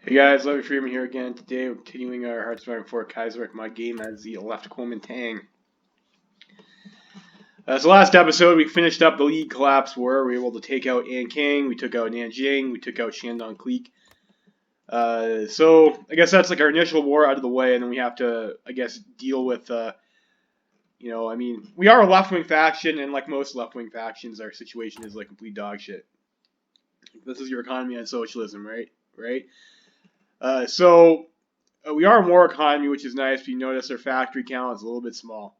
Hey guys, Levy Freeman here again. Today we're continuing our Hearthstone 4 Kaiserreich mod game as the left KMT. So last episode we finished up the league collapse war. We were able to take out Anking, we took out Nanjing, we took out Shandong Clique. So I guess that's like our initial war out of the way, and then we have to, I guess, deal with, we are a left-wing faction, and like most left-wing factions, our situation is like complete dog shit. This is your economy on socialism, right? Right? We are a war economy, which is nice. But you notice our factory count is a little bit small.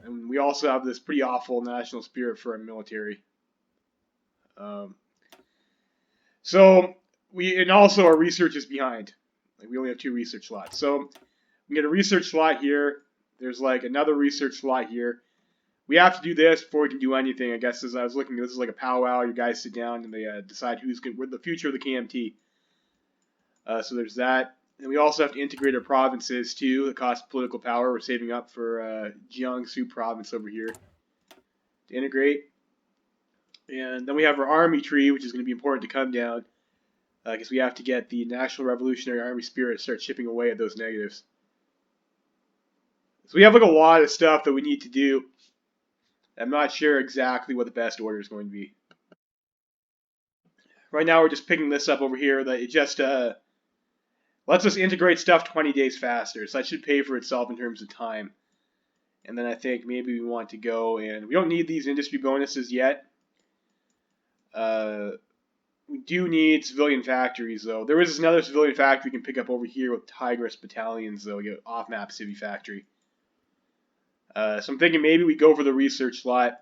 And we also have this pretty awful national spirit for our military. And also our research is behind. Like we only have 2 research slots. So we get a research slot here. There's like another research slot here. We have to do this before we can do anything. I guess as I was looking, this is like a powwow. You guys sit down and they decide who's good with the future of the KMT. So there's that. And we also have to integrate our provinces too. It costs political power. We're saving up for Jiangsu province over here to integrate. And then we have our army tree, which is going to be important to come down. Because we have to get the National Revolutionary Army spirit to start chipping away at those negatives. So we have like a lot of stuff that we need to do. I'm not sure exactly what the best order is going to be. Right now we're just picking this up over here. That it just lets us integrate stuff 20 days faster, so that should pay for itself in terms of time. And then I think maybe we want to go, and we don't need these industry bonuses yet. We do need civilian factories, though. There is another civilian factory we can pick up over here with Tigress battalions, though. We get off-map civvy factory. So I'm thinking maybe we go for the research slot,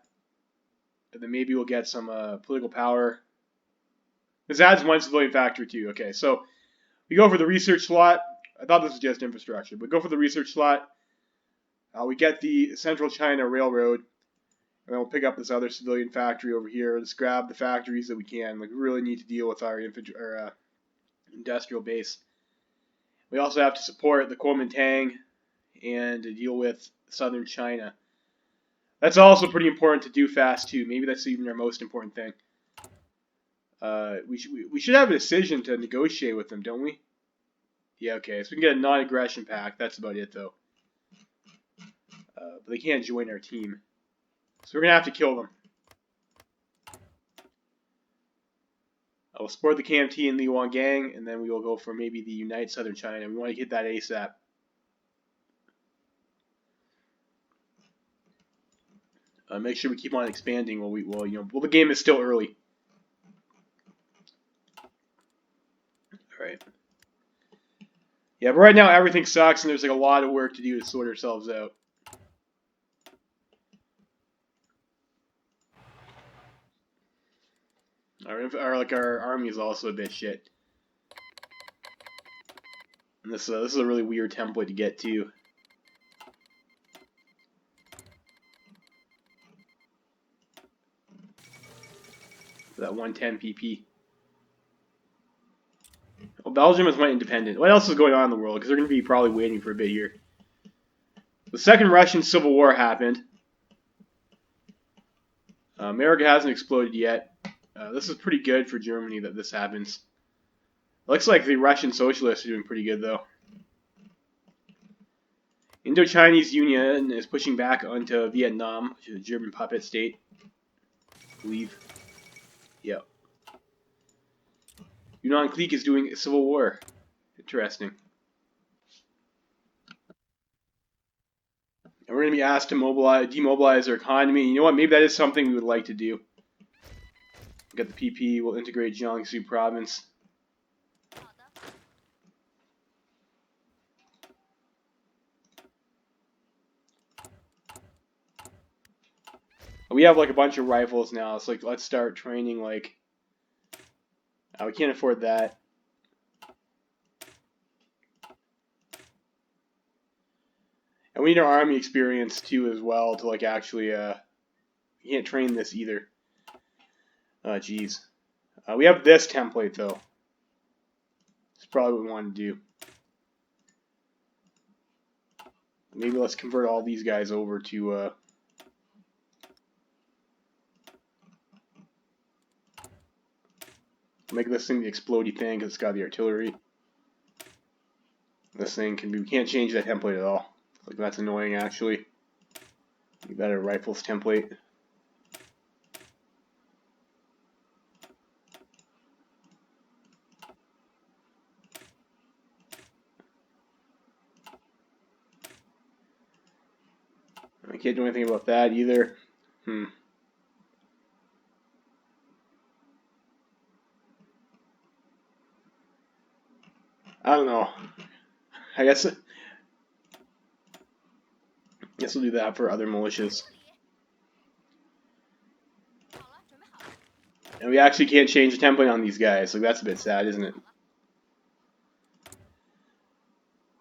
and then maybe we'll get some political power. This adds 1 civilian factory, too. Okay, so we go for the research slot. I thought this was just infrastructure, but go for the research slot. We get the Central China Railroad, and then we'll pick up this other civilian factory over here. Let's grab the factories that we can. Like, we really need to deal with our industrial base. We also have to support the Kuomintang and to deal with southern China. That's also pretty important to do fast, too. Maybe that's even our most important thing. We should have a decision to negotiate with them, don't we? Yeah, okay. So we can get a non-aggression pact. That's about it, though. But they can't join our team. So we're going to have to kill them. We'll support the KMT and the Yuan Gang, and then we will go for maybe the Unite Southern China. We want to get that ASAP. Make sure we keep on expanding while the game is still early. Alright. Yeah, but right now everything sucks and there's like a lot of work to do to sort ourselves out. Our army is also a bit shit. And this is a really weird template to get to. That 110 PP. Well, Belgium has went independent. What else is going on in the world? Because they're going to be probably waiting for a bit here. The Second Russian Civil War happened. America hasn't exploded yet. This is pretty good for Germany that this happens. Looks like the Russian socialists are doing pretty good, though. Indo-Chinese Union is pushing back onto Vietnam, which is a German puppet state. I believe. Yep. Yunnan Clique is doing a civil war. Interesting. And we're going to be asked to demobilize our economy. You know what? Maybe that is something we would like to do. We've got the PP. We'll integrate Jiangsu province. We have like a bunch of rifles now. So like, let's start training like... we can't afford that. And we need our army experience too as well to like actually we can't train this either. Geez. We have this template though. That's probably what we want to do. Maybe let's convert all these guys over to Make this thing the explodey thing because it's got the artillery. This thing can be, we can't change that template at all. Like, that's annoying actually. You better rifles template. I can't do anything about that either. I don't know. I guess we'll do that for other militias. And we actually can't change the template on these guys. Like, that's a bit sad, isn't it?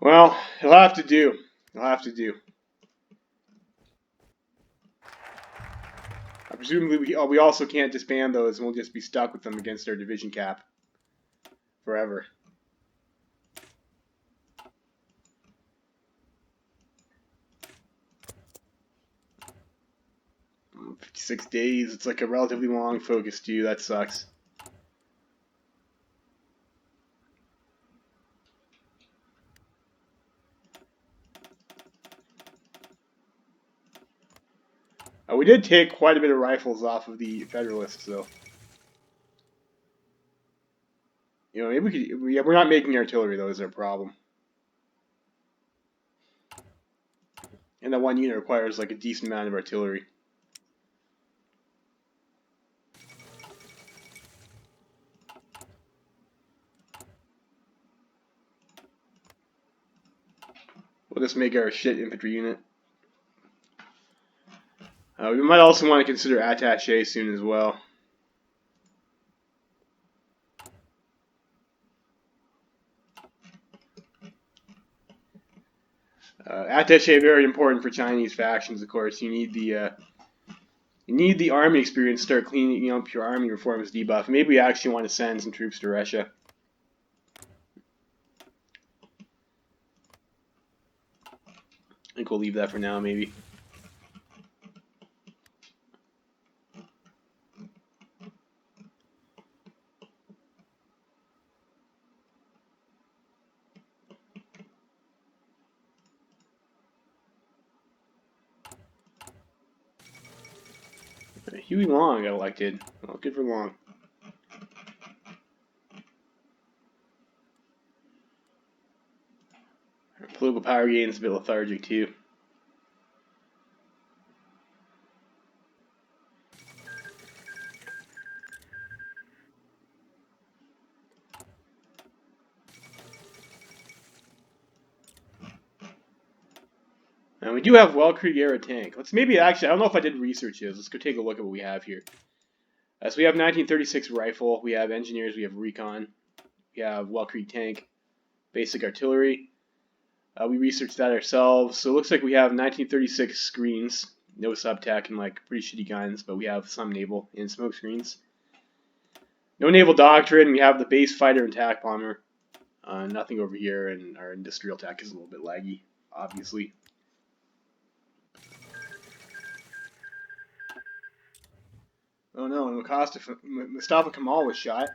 Well, he'll have to do. He'll have to do. Presumably, we also can't disband those, and we'll just be stuck with them against our division cap forever. 56 days. It's like a relatively long focus too. That sucks. We did take quite a bit of rifles off of the Federalists, though. You know, maybe we could. We're not making artillery, though. Is our problem? And that one unit requires like a decent amount of artillery. We'll just make our shit infantry unit. We might also want to consider attaché soon as well. Attaché very important for Chinese factions, of course. You need the army experience to start cleaning up your army reforms debuff. Maybe we actually want to send some troops to Russia. I think we'll leave that for now, maybe. Huey Long got elected. Well, good for Long. Our political power gain is a bit lethargic too. And we do have Weltkrieg era tank. Let's maybe actually, I don't know if I did research this. Let's go take a look at what we have here. So we have 1936 rifle, we have engineers, we have recon, we have Weltkrieg tank, basic artillery. We researched that ourselves. So it looks like we have 1936 screens, no subtech and like pretty shitty guns, but we have some naval and smoke screens. No naval doctrine. We have the base fighter and attack bomber. Nothing over here, and our industrial tech is a little bit laggy, obviously. Oh no, and Mustafa Kemal was shot.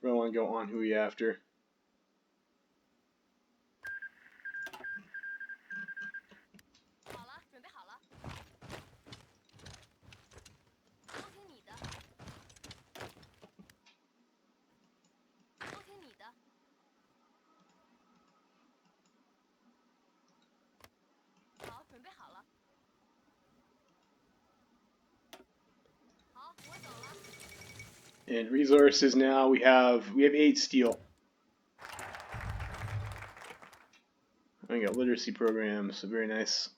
I want to go on HOI after. And resources now we have 8 steel. We got literacy programs, so very nice.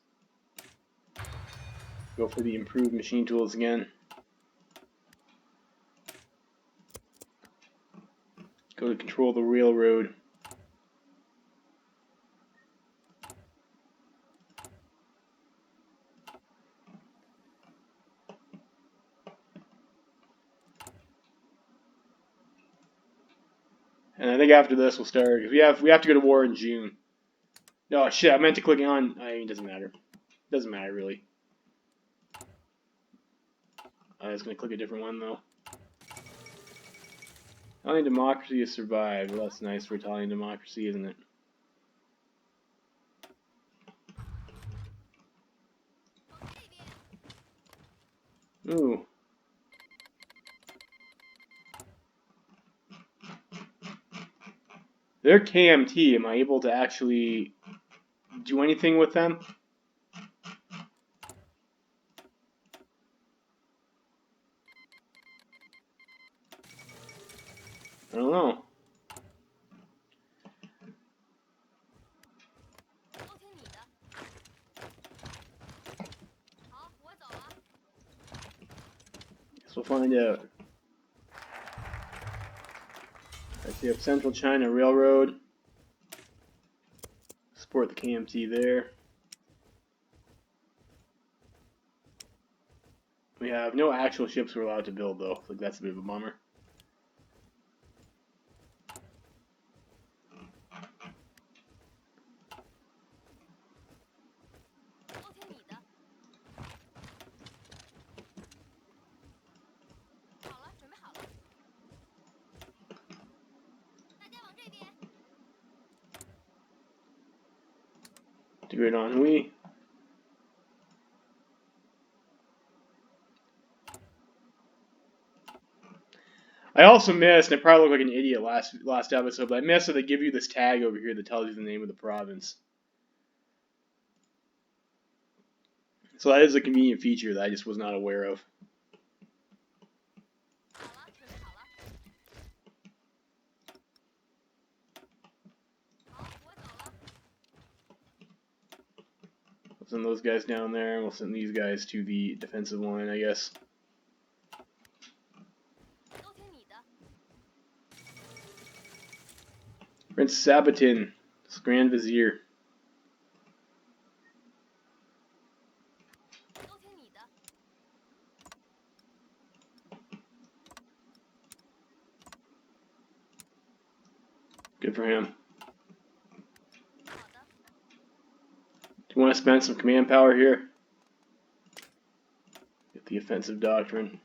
Go for the improved machine tools again. Go to control the railroad. And I think after this we'll start, because we have to go to war in June. No, shit, I meant to click on, I mean, it doesn't matter. It doesn't matter, really. I was going to click a different one, though. Italian democracy has survived. Well, that's nice for Italian democracy, isn't it? Ooh. They're KMT. Am I able to actually do anything with them? I don't know. Guess we'll find out. I see up Central China Railroad. Support the KMT there. We have no actual ships we're allowed to build, though. Like, that's a bit of a bummer. Degrade on HOI. I also missed, and I probably looked like an idiot last episode, but I missed that they give you this tag over here that tells you the name of the province. So that is a convenient feature that I just was not aware of. We'll send those guys down there, and we'll send these guys to the defensive line, I guess. Prince Sabatin, Grand Vizier. Good for him. Do you want to spend some command power here? Get the offensive doctrine.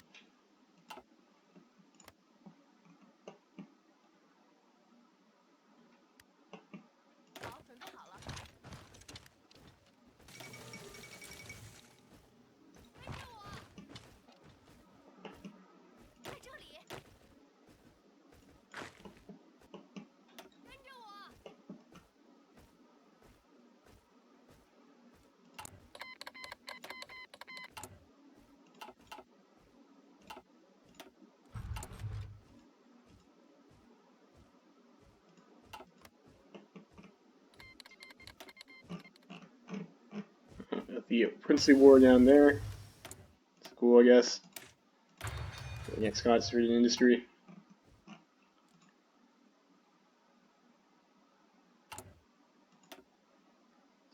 The princely war down there. It's cool, I guess. The next concentrated industry.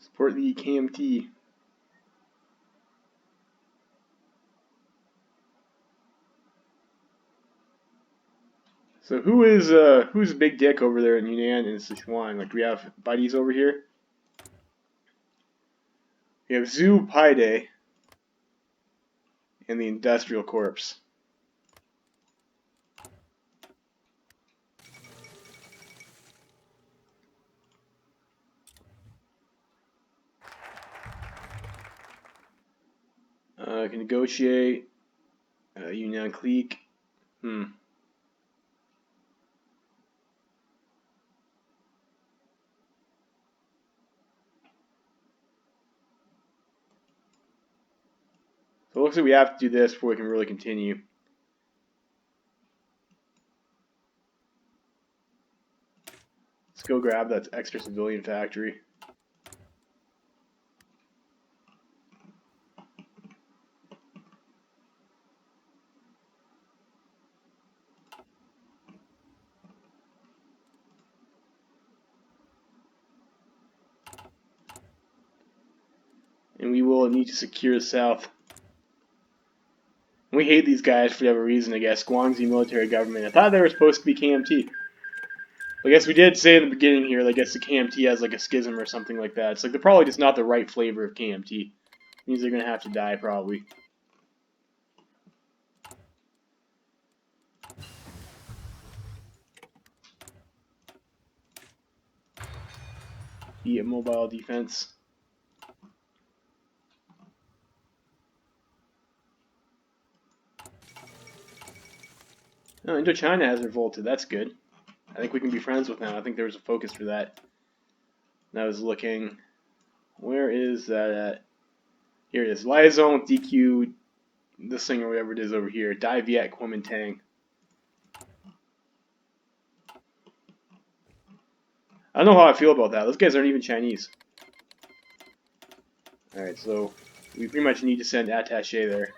Support the KMT. So who's Big Dick over there in Yunnan and Sichuan? Like, we have buddies over here. We have Zhu Paide and the Industrial Corps. I can negotiate. Yunnan clique. So it looks like we have to do this before we can really continue. Let's go grab that extra civilian factory. And we will need to secure the south. We hate these guys for whatever reason, I guess. Guangxi military government. I thought they were supposed to be KMT. I guess we did say in the beginning here, I guess the KMT has like a schism or something like that. It's like they're probably just not the right flavor of KMT. It means they're going to have to die, probably. the mobile defense. Oh, Indochina has revolted. That's good. I think we can be friends with them. I think there was a focus for that. And I was looking. Where is that at? Here it is. Liaison DQ. This thing or whatever it is over here. Dai Viet Kuomintang. I don't know how I feel about that. Those guys aren't even Chinese. Alright, so we pretty much need to send attaché there.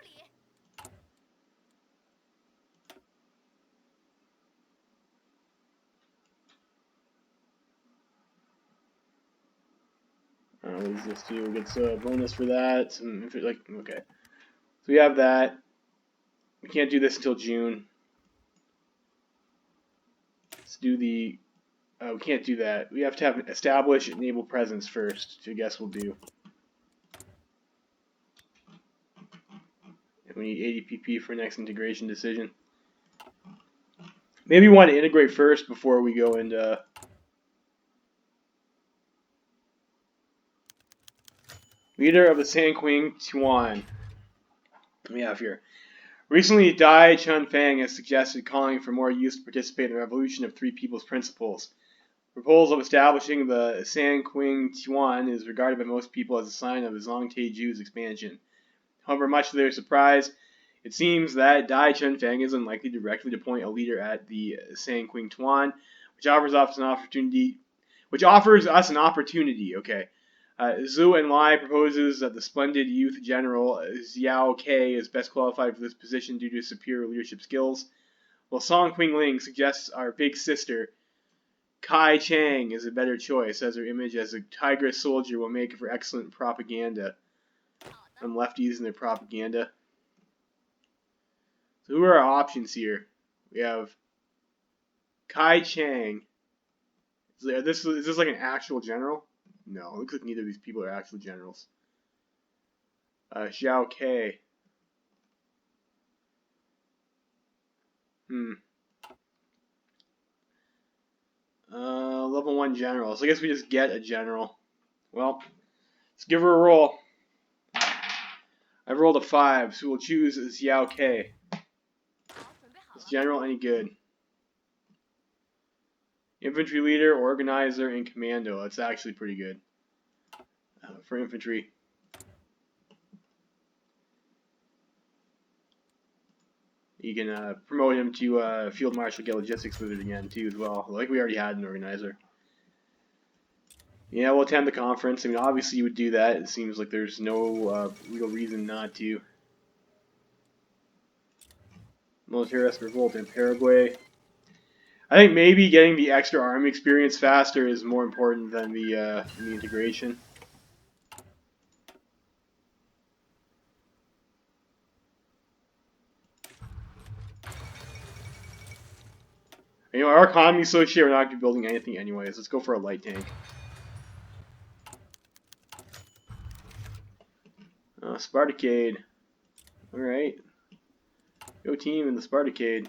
What does this do? We get a bonus for that. If it, okay. So we have that. We can't do this until June. Let's do the... we can't do that. We have to have establish enable presence first, which I guess we'll do. And we need ADPP for next integration decision. Maybe we want to integrate first before we go into... Leader of the Sanquing Tuan. We have here. Recently, Dai Chunfang has suggested calling for more youth to participate in the revolution of Three People's Principles. The proposal of establishing the Sanquing Tuan is regarded by most people as a sign of the Zongtai-Ju's expansion. However, much to their surprise, it seems that Dai Chunfang is unlikely directly to appoint a leader at the Sanquing Tuan, which offers us an opportunity. Okay. Zhu Enlai proposes that the splendid youth general Xiao Ke is best qualified for this position due to his superior leadership skills, while Song Qingling suggests our big sister Kai Chang is a better choice, as her image as a tigress soldier will make for excellent propaganda. And lefties and their propaganda. So who are our options here? We have Kai Chang. Is this like an actual general? No, it looks like neither of these people are actual generals. Xiao Ke. Level 1 general. So I guess we just get a general. Well, let's give her a roll. I've rolled a 5, so we'll choose Xiao Ke. Is general any good? Infantry leader, organizer, and commando. That's actually pretty good. For infantry. You can promote him to Field Marshal, get logistics with it again, too, as well. Like we already had an organizer. Yeah, we'll attend the conference. I mean, obviously you would do that. It seems like there's no real reason not to. Militarist revolt in Paraguay. I think maybe getting the extra army experience faster is more important than the integration. You know, our economy's so shit, we're not going to be building anything anyways. Let's go for a light tank. Spartacade. Alright. Go team in the Spartacade.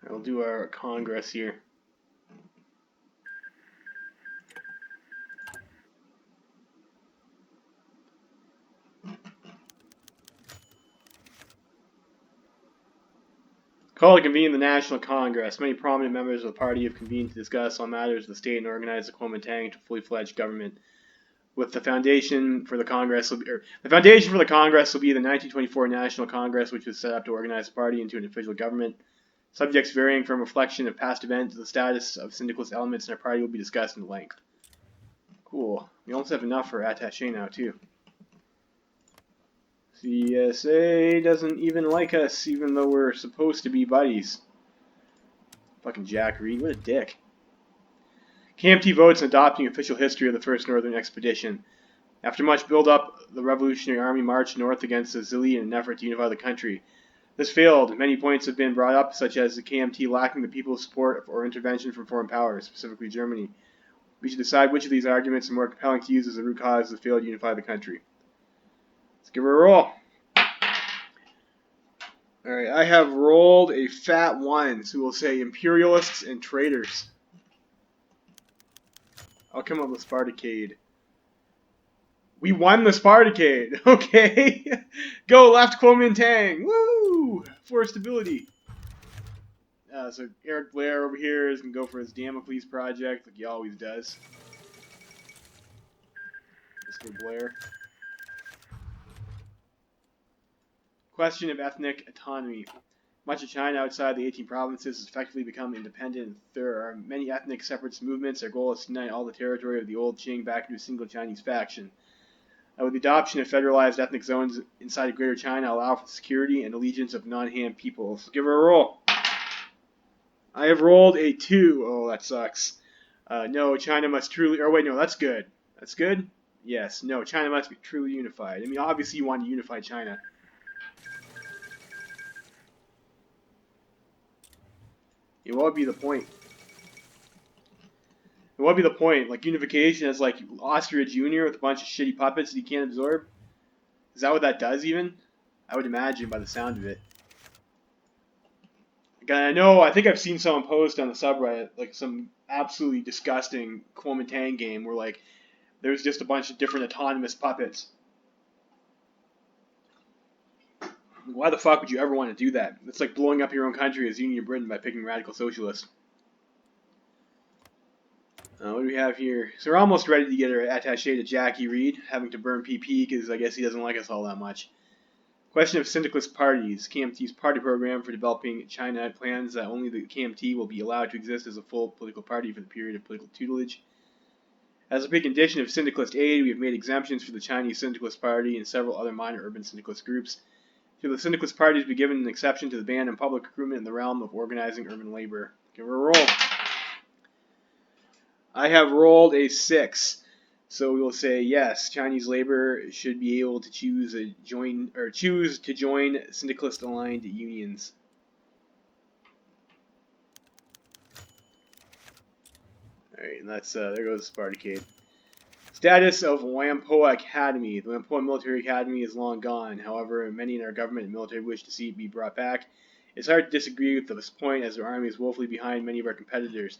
We'll do our Congress here. Call to convene the National Congress. Many prominent members of the party have convened to discuss all matters of the state and organize the Kuomintang to fully fledged government. With the foundation for the Congress will be, the foundation for the Congress will be the 1924 National Congress, which was set up to organize the party into an official government. Subjects varying from reflection of past events to the status of syndicalist elements in our party will be discussed in length. Cool. We almost have enough for attaché now, too. CSA doesn't even like us, even though we're supposed to be buddies. Fucking Jack Reed, what a dick. KMT votes in adopting official history of the First Northern Expedition. After much build-up, the Revolutionary Army marched north against the Zili in an effort to unify the country. This failed. Many points have been brought up, such as the KMT lacking the people's support or intervention from foreign powers, specifically Germany. We should decide which of these arguments are more compelling to use as the root cause of the failure to unify the country. Let's give her a roll. Alright, I have rolled a fat 1, so we'll say imperialists and traitors. I'll come up with Spartacade. We won the Spartacade! Okay! Go left Kuomintang! Woo! For stability. So Eric Blair over here is going to go for his Damocles project, like he always does. Mr. Blair. Question of ethnic autonomy. Much of China outside the 18 provinces has effectively become independent. There are many ethnic separatist movements. Their goal is to unite all the territory of the old Qing back into a single Chinese faction. With the adoption of federalized ethnic zones inside of Greater China, allow for the security and allegiance of non-Han peoples. Give her a roll. I have rolled a 2. Oh, that sucks. No, China must truly... Or wait, no, that's good. That's good? Yes. No, China must be truly unified. I mean, obviously you want to unify China. Yeah, what would be the point? What would be the point? Like, unification is like Austria Junior with a bunch of shitty puppets that you can't absorb? Is that what that does, even? I would imagine by the sound of it. Like, I think I've seen someone post on the subreddit, like, some absolutely disgusting Kuomintang game where, like, there's just a bunch of different autonomous puppets. Why the fuck would you ever want to do that? It's like blowing up your own country as Union of Britain by picking radical socialists. What do we have here? So we're almost ready to get our attaché to Jackie Reed, having to burn PP because I guess he doesn't like us all that much. Question of syndicalist parties. KMT's party program for developing China plans that only the KMT will be allowed to exist as a full political party for the period of political tutelage. As a precondition of syndicalist aid, we have made exemptions for the Chinese Syndicalist Party and several other minor urban syndicalist groups. Should the syndicalist parties be given an exception to the ban on public recruitment in the realm of organizing urban labor? Give her a roll. I have rolled a 6. So we will say yes, Chinese labor should be able to choose to join syndicalist aligned unions. Alright, and that's there goes Spartacade. Status of Whampoa Academy. The Whampoa Military Academy is long gone. However, many in our government and military wish to see it be brought back. It's hard to disagree with this point, as our army is woefully behind many of our competitors.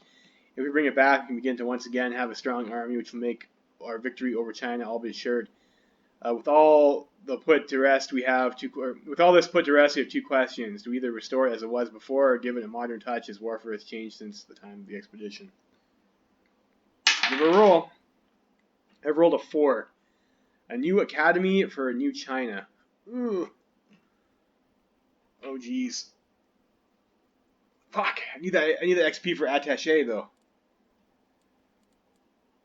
If we bring it back, we can begin to once again have a strong army, which will make our victory over China all but assured. With all this put to rest, we have two questions: do we either restore it as it was before, or give it a modern touch, as warfare has changed since the time of the expedition? Give a roll. I've rolled a 4. A new academy for a new China. Ooh. Oh jeez. Fuck. I need that XP for attaché though.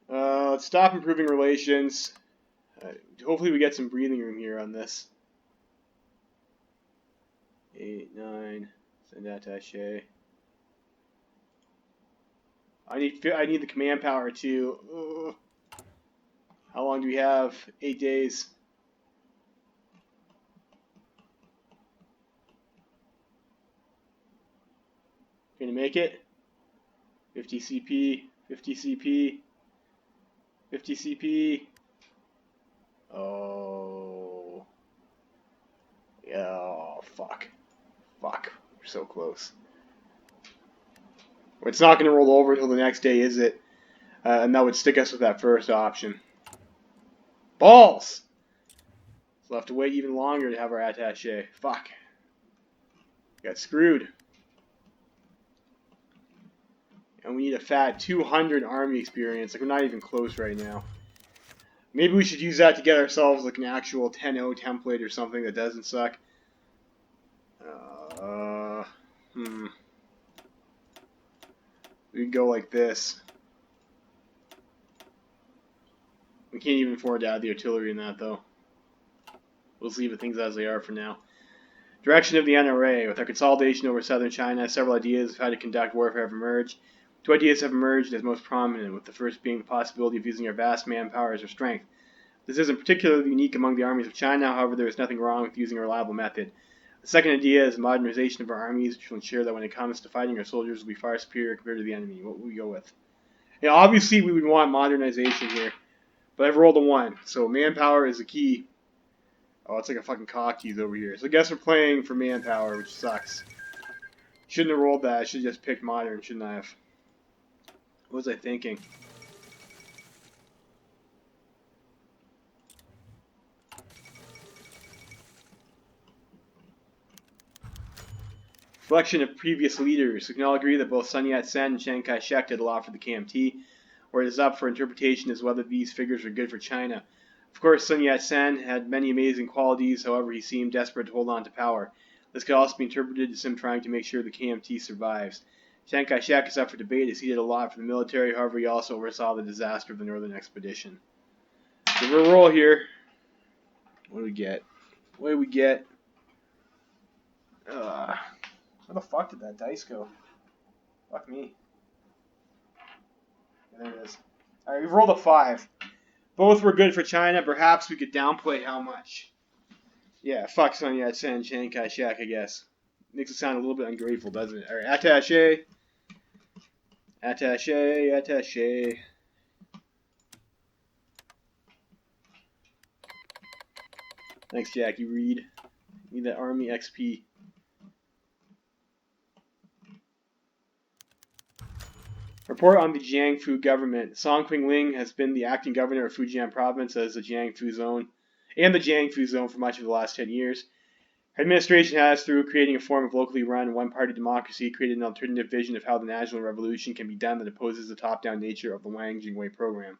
Let's stop improving relations. Hopefully we get some breathing room here on this. 8, 9. Send attaché. I need the command power too. Ugh. How long do we have? 8 days. Gonna make it? 50 CP. 50 CP. 50 CP. Oh. Yeah, oh, fuck. Fuck. We're so close. It's not going to roll over until the next day, is it? And that would stick us with that first option. Balls! So we'll have to wait even longer to have our attaché. Fuck. Got screwed. And we need a fat 200 army experience. Like, we're not even close right now. Maybe we should use that to get ourselves like an actual 10-0 template or something that doesn't suck. We can go like this. We can't even afford to add the artillery in that, though. We'll leave the things as they are for now. Direction of the NRA. With our consolidation over southern China, several ideas of how to conduct warfare have emerged. 2 ideas have emerged as most prominent, with the first being the possibility of using our vast manpower as our strength. This isn't particularly unique among the armies of China, however, there is nothing wrong with using a reliable method. The second idea is modernization of our armies, which will ensure that when it comes to fighting, our soldiers will be far superior compared to the enemy. What would we go with? Yeah, obviously we would want modernization here, but I've rolled a 1, so manpower is the key. Oh, it's like a fucking cock tease over here. So I guess we're playing for manpower, which sucks. Shouldn't have rolled that. I should have just picked modern, shouldn't I have? What was I thinking? Reflection of previous leaders. We can all agree that both Sun Yat-sen and Chiang Kai-shek did a lot for the KMT. Where it is up for interpretation is whether these figures are good for China. Of course, Sun Yat-sen had many amazing qualities, however he seemed desperate to hold on to power. This could also be interpreted as him trying to make sure the KMT survives. Chiang Kai-shek is up for debate as he did a lot for the military, however he also oversaw the disaster of the Northern Expedition. Give her a roll here. What do we get? What do we get? Where the fuck did that dice go? Fuck me. Yeah, there it is. Alright, we've rolled a 5. Both were good for China. Perhaps we could downplay how much. Yeah, fuck Sun Yat-sen and Chiang Kai-shek, I guess. Makes it sound a little bit ungrateful, doesn't it? Alright, attaché. Attaché, attaché. Thanks, Jackie Reed. Need that Army XP. Report on the Jiangsu government. Song Qingling has been the acting governor of Fujian province as the Jiangsu zone for much of the last 10 years. Her administration has, through creating a form of locally run one-party democracy, created an alternative vision of how the national revolution can be done that opposes the top-down nature of the Wang Jingwei program.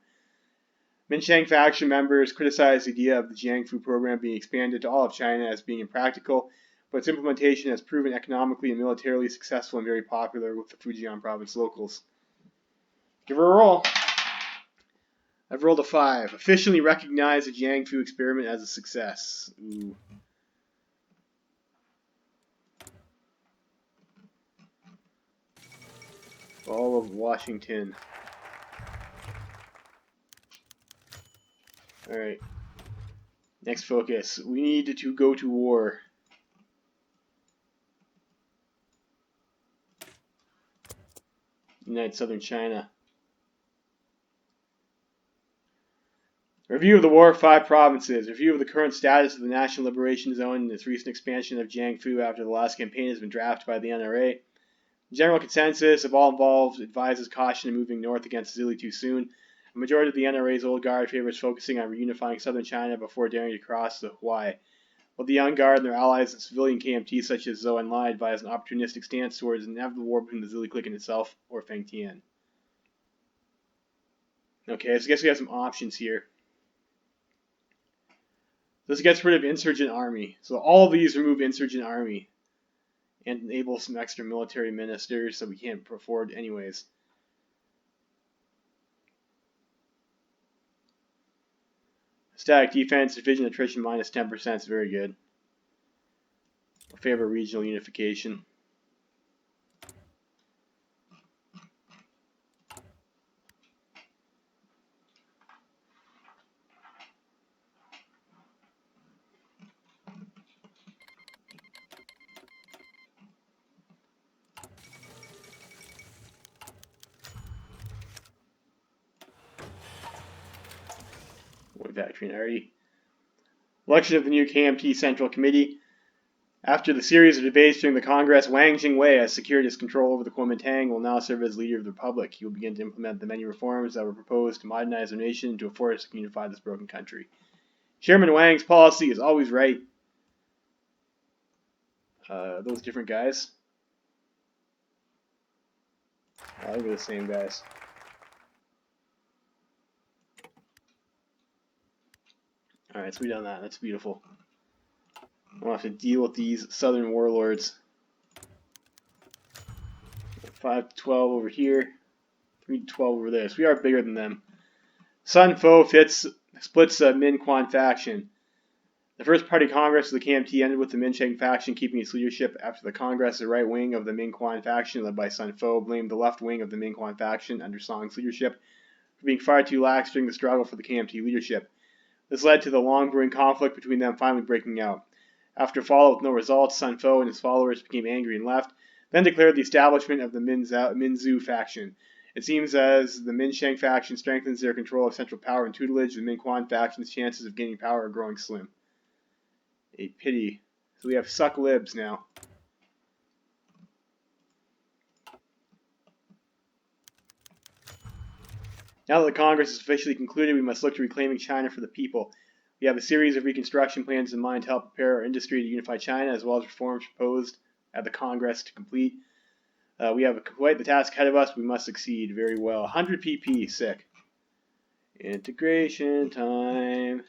Minsheng faction members criticized the idea of the Jiangsu program being expanded to all of China as being impractical, but its implementation has proven economically and militarily successful and very popular with the Fujian province locals. Give her a roll. I've rolled a 5. Officially recognize the Jiangsu experiment as a success. Ooh. All of Washington. Alright. Next focus. We need to go to war. Unite Southern China. Review of the War of 5 Provinces. Review of the current status of the National Liberation Zone and its recent expansion of Jiangsu after the last campaign has been drafted by the NRA. General consensus of all involved advises caution in moving north against Zili too soon. A majority of the NRA's old guard favors focusing on reunifying southern China before daring to cross the HOI, while the young guard and their allies and civilian KMT such as Zhou Enlai advise an opportunistic stance towards an inevitable war between the Zili clique and itself or Fengtian. Okay, so I guess we have some options here. This gets rid of insurgent army. So all of these remove insurgent army and enable some extra military ministers that we can't afford anyways. Static defense, division attrition minus 10% is very good. I favor regional unification. Factory already. Election of the new KMT Central Committee. After the series of debates during the Congress, Wang Jingwei has secured his control over the Kuomintang and will now serve as leader of the Republic. He will begin to implement the many reforms that were proposed to modernize the nation into a force to unify this broken country. Chairman Wang's policy is always right. Those different guys. I think they're the same guys. Alright, so we done that. That's beautiful. We'll have to deal with these southern warlords. 5 to 12 over here. 3 to 12 over there. So we are bigger than them. Sun Fo splits Min Quan faction. The first party congress of the KMT ended with the Minsheng faction keeping its leadership. After the congress, the right wing of the Min Quan faction, led by Sun Fo, blamed the left wing of the Min Quan faction under Song's leadership for being far too lax during the struggle for the KMT leadership. This led to the long-brewing conflict between them finally breaking out. After a fallout with no results, Sun Fo and his followers became angry and left, then declared the establishment of the Minzu faction. It seems as the Minsheng faction strengthens their control of central power and tutelage, the Min Quan faction's chances of gaining power are growing slim. A pity. So we have suck libs now. Now that the Congress is officially concluded, we must look to reclaiming China for the people. We have a series of reconstruction plans in mind to help prepare our industry to unify China, as well as reforms proposed at the Congress to complete. We have quite the task ahead of us. We must succeed very well. 100 PP, sick. Integration time.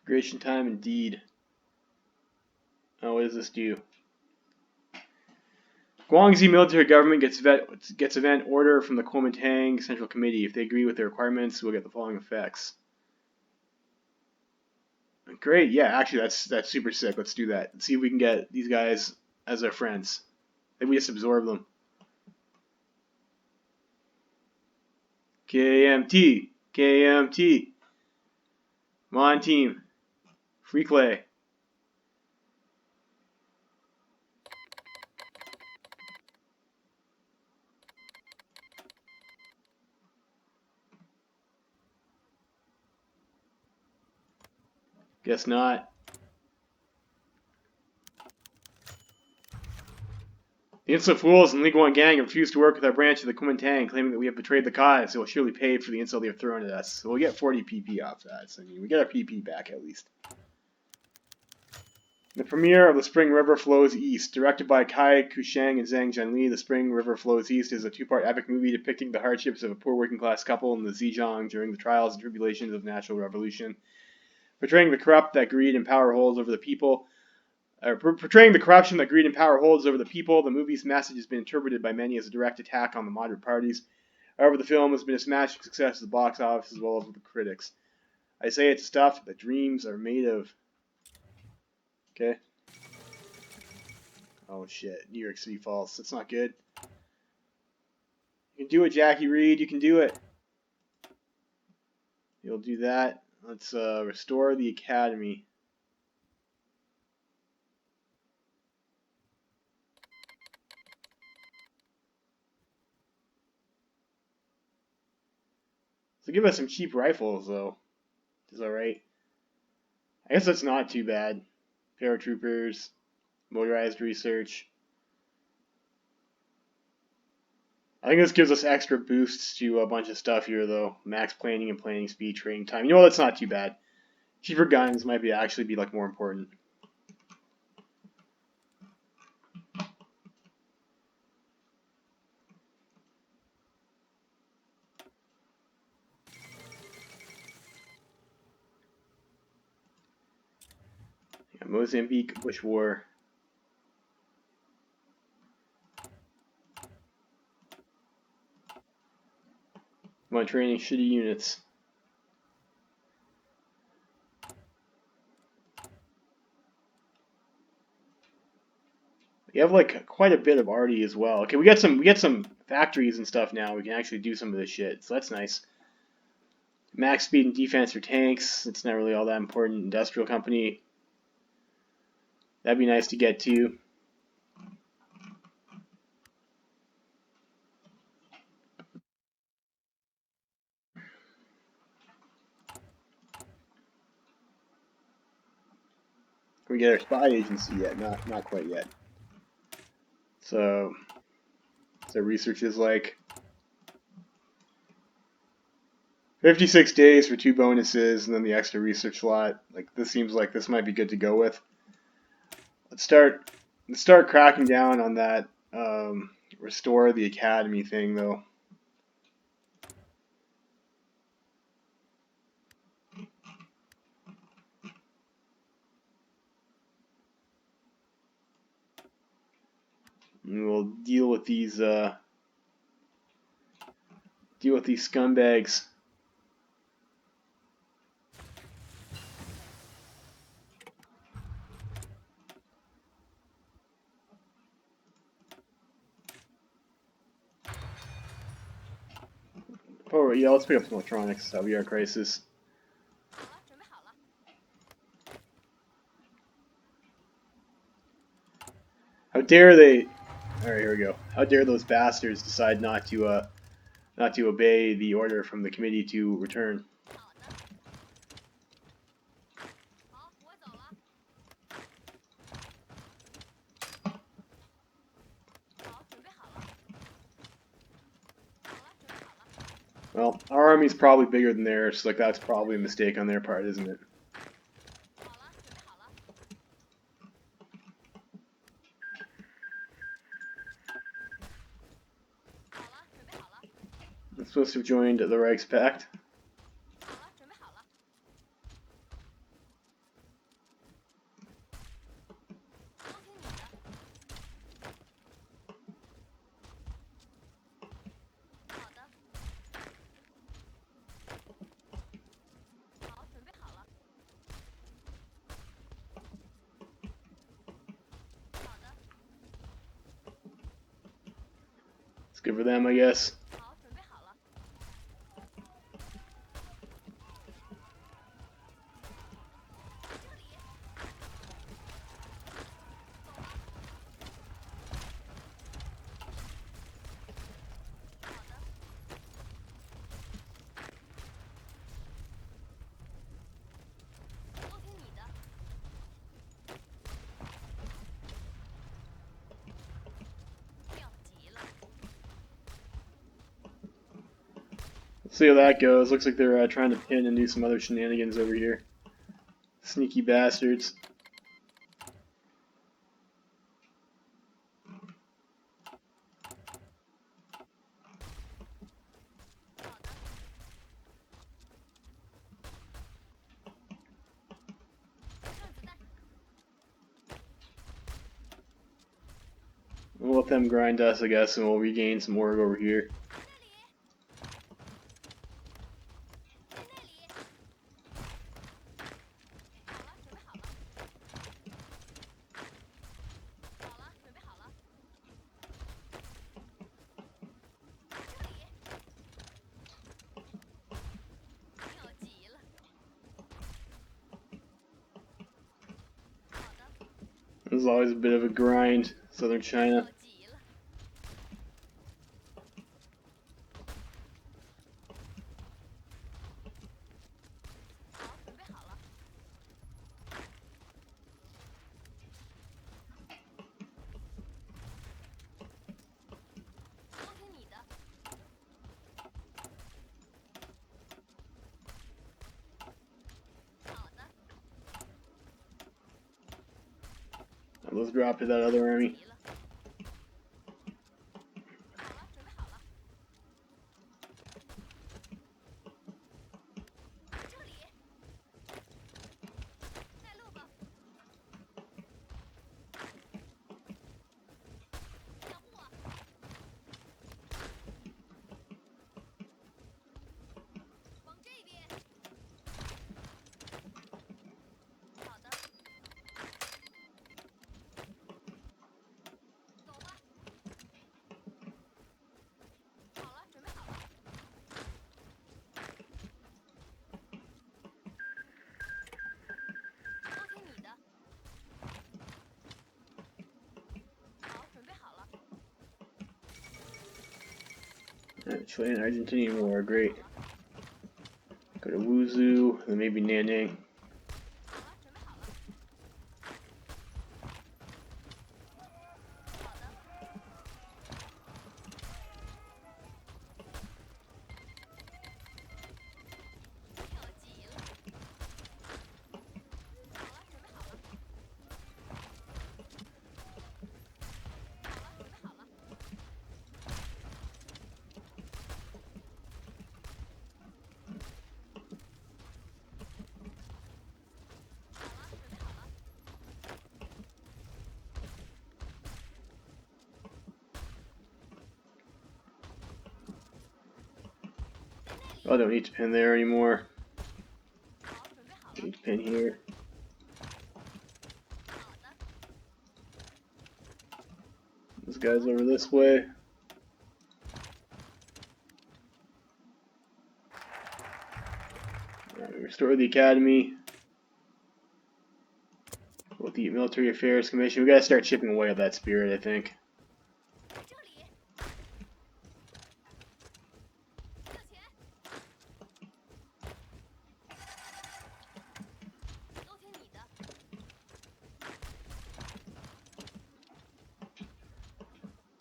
Integration time indeed. Oh, what does this do? Guangxi military government gets event order from the Kuomintang Central Committee. If they agree with the requirements, we'll get the following effects. Great, yeah, actually that's super sick. Let's do that. Let's see if we can get these guys as our friends. Maybe we just absorb them. KMT, KMT. Come on, team. Free clay. Guess not. The insolent fools and League One gang refused to work with our branch of the Kuomintang, claiming that we have betrayed the cause. They will surely pay for the insult they have thrown at us. So we'll get 40 PP off that. So I mean, we get our PP back at least. The premiere of The Spring River Flows East, directed by Kai Kusheng and Zhang Zhenli. The Spring River Flows East is a two-part epic movie depicting the hardships of a poor working-class couple in the Zhejiang during the trials and tribulations of the Natural Revolution. Portraying the corrupt that greed and power holds over the people. Portraying the corruption that greed and power holds over the people, the movie's message has been interpreted by many as a direct attack on the moderate parties. However, the film has been a smashing success at the box office as well as with the critics. I say it's stuff that dreams are made of. Okay. Oh shit, New York City Falls. That's not good. You can do it, Jackie Reed. You can do it. You'll do that. Let's restore the academy. So give us some cheap rifles, though. Is that right? I guess that's not too bad. Paratroopers, motorized research. I think this gives us extra boosts to a bunch of stuff here, though. Max planning and planning speed, training time. You know what? That's not too bad. Cheaper guns might be actually be like more important. Yeah, Mozambique Bush War. I'm on training shitty units. We have like quite a bit of arty as well. Okay, we get some factories and stuff now. We can actually do some of this shit, so that's nice. Max speed and defense for tanks. It's not really all that important. Industrial company. That'd be nice to get to. Can we get our spy agency yet? Not quite yet. So research is like 56 days for 2 bonuses, and then the extra research slot. Like this seems like this might be good to go with. Let's start cracking down on that restore the academy thing, though. And we'll deal with these scumbags. Oh yeah, let's pick up some electronics. That'll be our crisis. How dare they? All right, here we go. How dare those bastards decide not to obey the order from the committee to return? Well, our army's probably bigger than theirs, so like that's probably a mistake on their part, isn't it? I'm supposed to have joined the Reichspakt. It's good for them, I guess. Let's see how that goes. Looks like they're trying to pin and do some other shenanigans over here. Sneaky bastards. We'll let them grind us, I guess, and we'll regain some org over here. This is always a bit of a grind, Southern China. Let's drop to that other army. Chilean and Argentinian War, great. Go to Wuzhou, and maybe Nanning. Oh, I don't need to pin there anymore. I need to pin here. This guy's over this way. Restore the academy. With the Military Affairs Commission. We gotta start chipping away at that spirit, I think.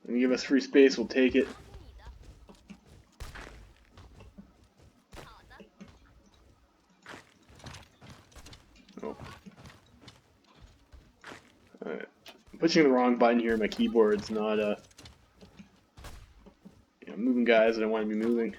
When you give us free space, we'll take it. Oh. Alright. I'm pushing the wrong button here. My keyboard's not moving guys that I want to be moving.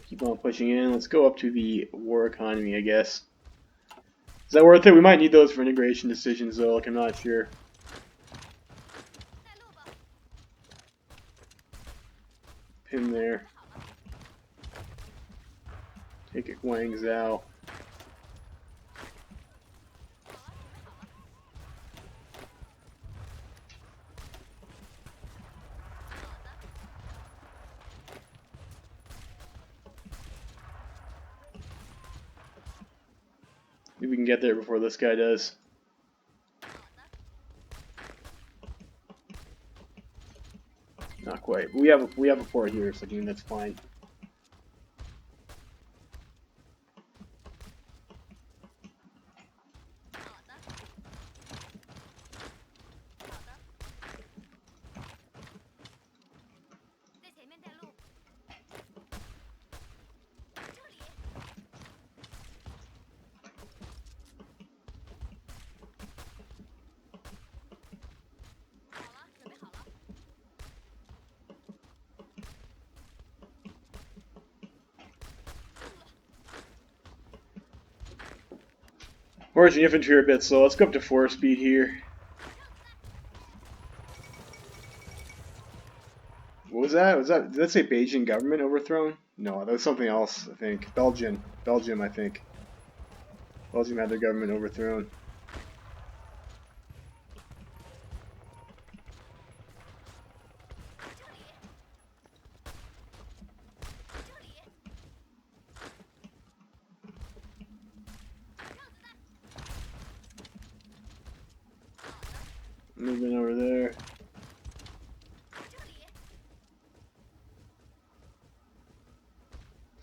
Keep on pushing in. Let's go up to the war economy, I guess. Is that worth it? We might need those for integration decisions, though. Like, I'm not sure. Pin there. Take it, Guangzhou. Maybe we can get there before this guy does. Not quite. But we have a port here, so I mean that's fine. Marching infantry are a bit slow. Let's go up to 4 speed here. What was that? Did that say Beijing government overthrown? No, that was something else, I think. Belgium, I think. Belgium had their government overthrown. Moving over there.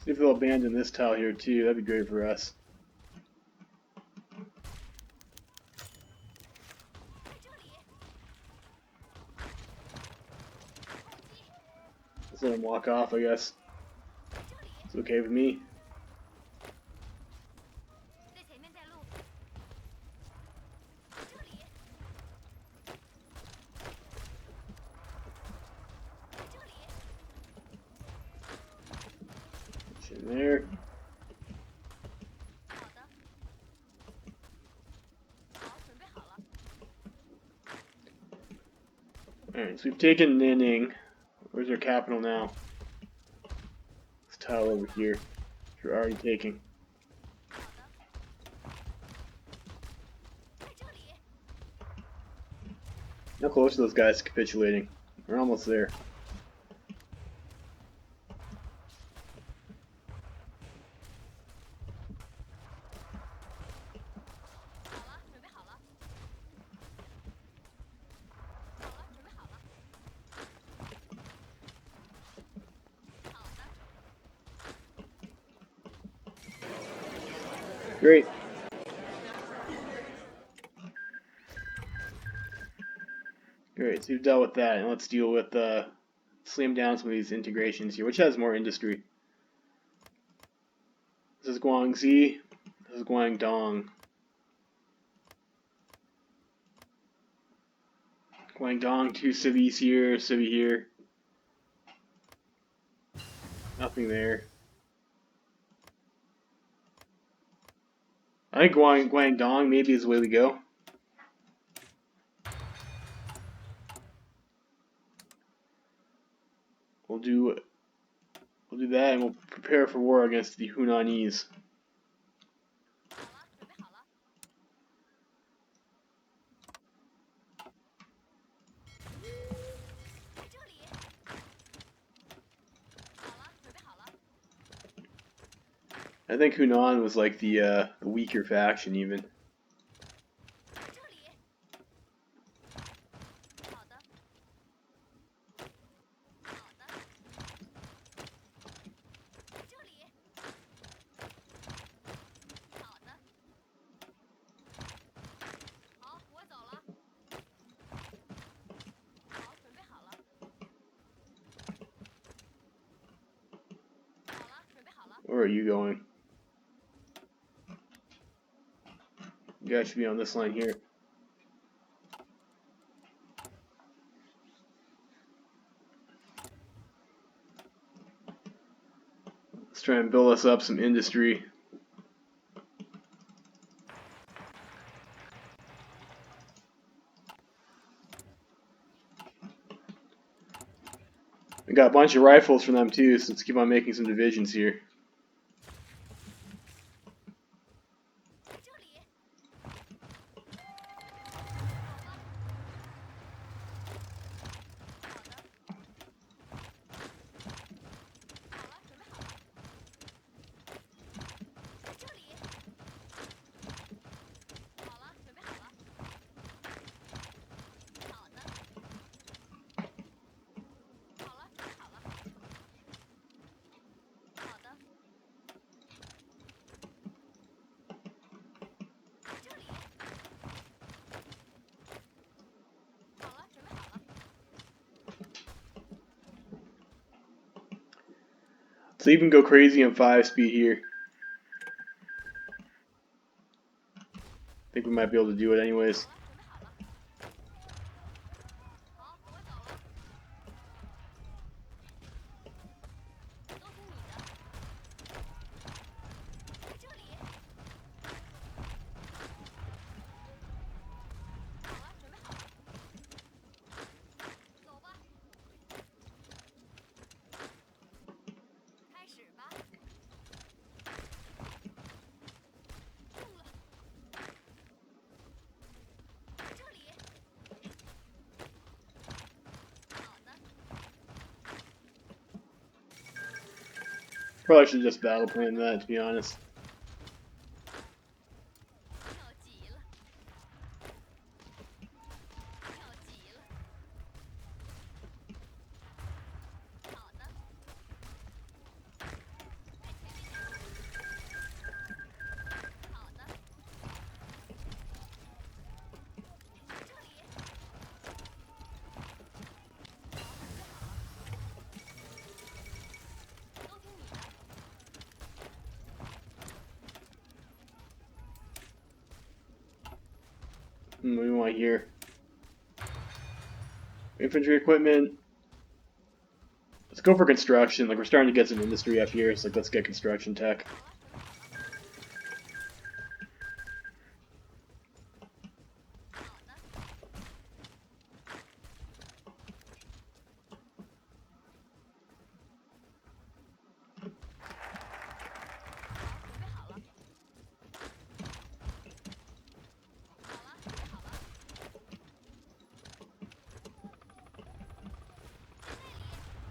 See if they'll abandon this tile here too. That'd be great for us. Let's let him walk off, I guess. It's okay with me. In there. Alright, so we've taken Nanning. Where's our capital now? This tile over here, which we're already taking. How close are those guys to capitulating? We're almost there. Great. Great, so we've dealt with that, and let's deal with slam down some of these integrations here. Which has more industry? This is Guangxi. This is Guangdong. Guangdong, 2 cities here, city here. Nothing there. I think Guangdong maybe is the way we go. We'll do that, and we'll prepare for war against the Hunanese. I think Hunan was like the weaker faction even. Where are you going? You guys should be on this line here. Let's try and build us up some industry. We got a bunch of rifles from them too, so let's keep on making some divisions here. So even go crazy on 5-speed here. I think we might be able to do it anyways. Probably should just battle plan that, to be honest. What do we want here? Infantry equipment. Let's go for construction. Like, we're starting to get some industry up here, so like, let's get construction tech.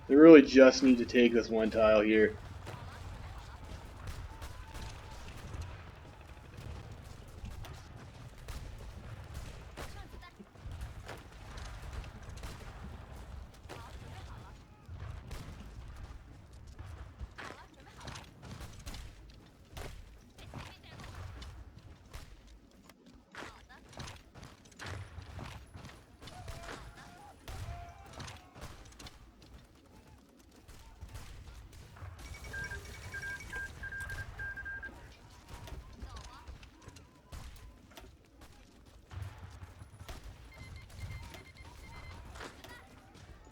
They really just need to take this one tile here.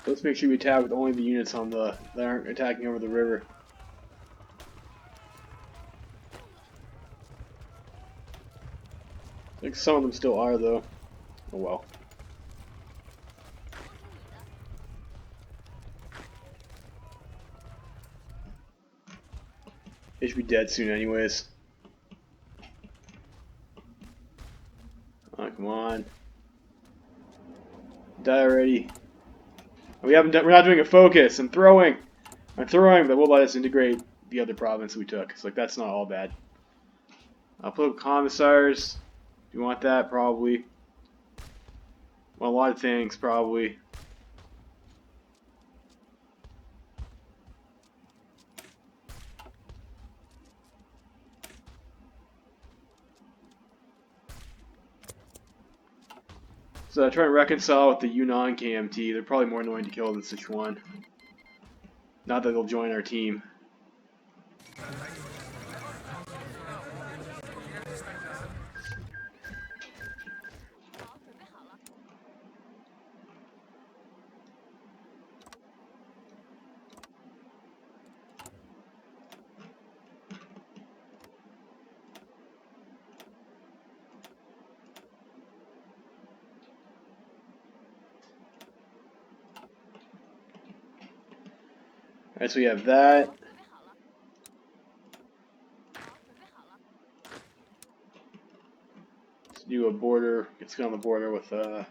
Let's make sure we attack with only the units on that aren't attacking over the river. think some of them still are, though. Oh well. They should be dead soon anyways. Oh, come on. Die already. We haven't done, we're not doing a focus. I'm throwing, but they will let us integrate the other province we took. So like that's not all bad. I'll put up commissars. Do you want that? Probably. Well, a lot of things, probably. So I try and reconcile with the Yunnan KMT. They're probably more annoying to kill than Sichuan. Not that they'll join our team. Alright, so we have that. Let's do a border. Let's get on the border with, I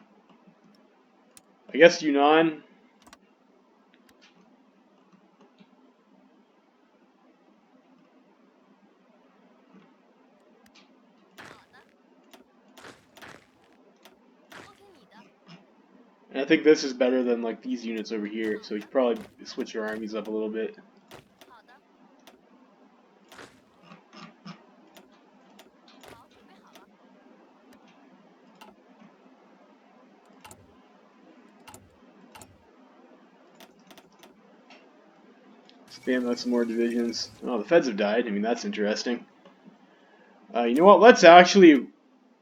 guess Yunnan. And I think this is better than like these units over here, so you should probably switch your armies up a little bit. Spam out some more divisions. Oh, the feds have died. I mean, that's interesting. You know what? Let's actually,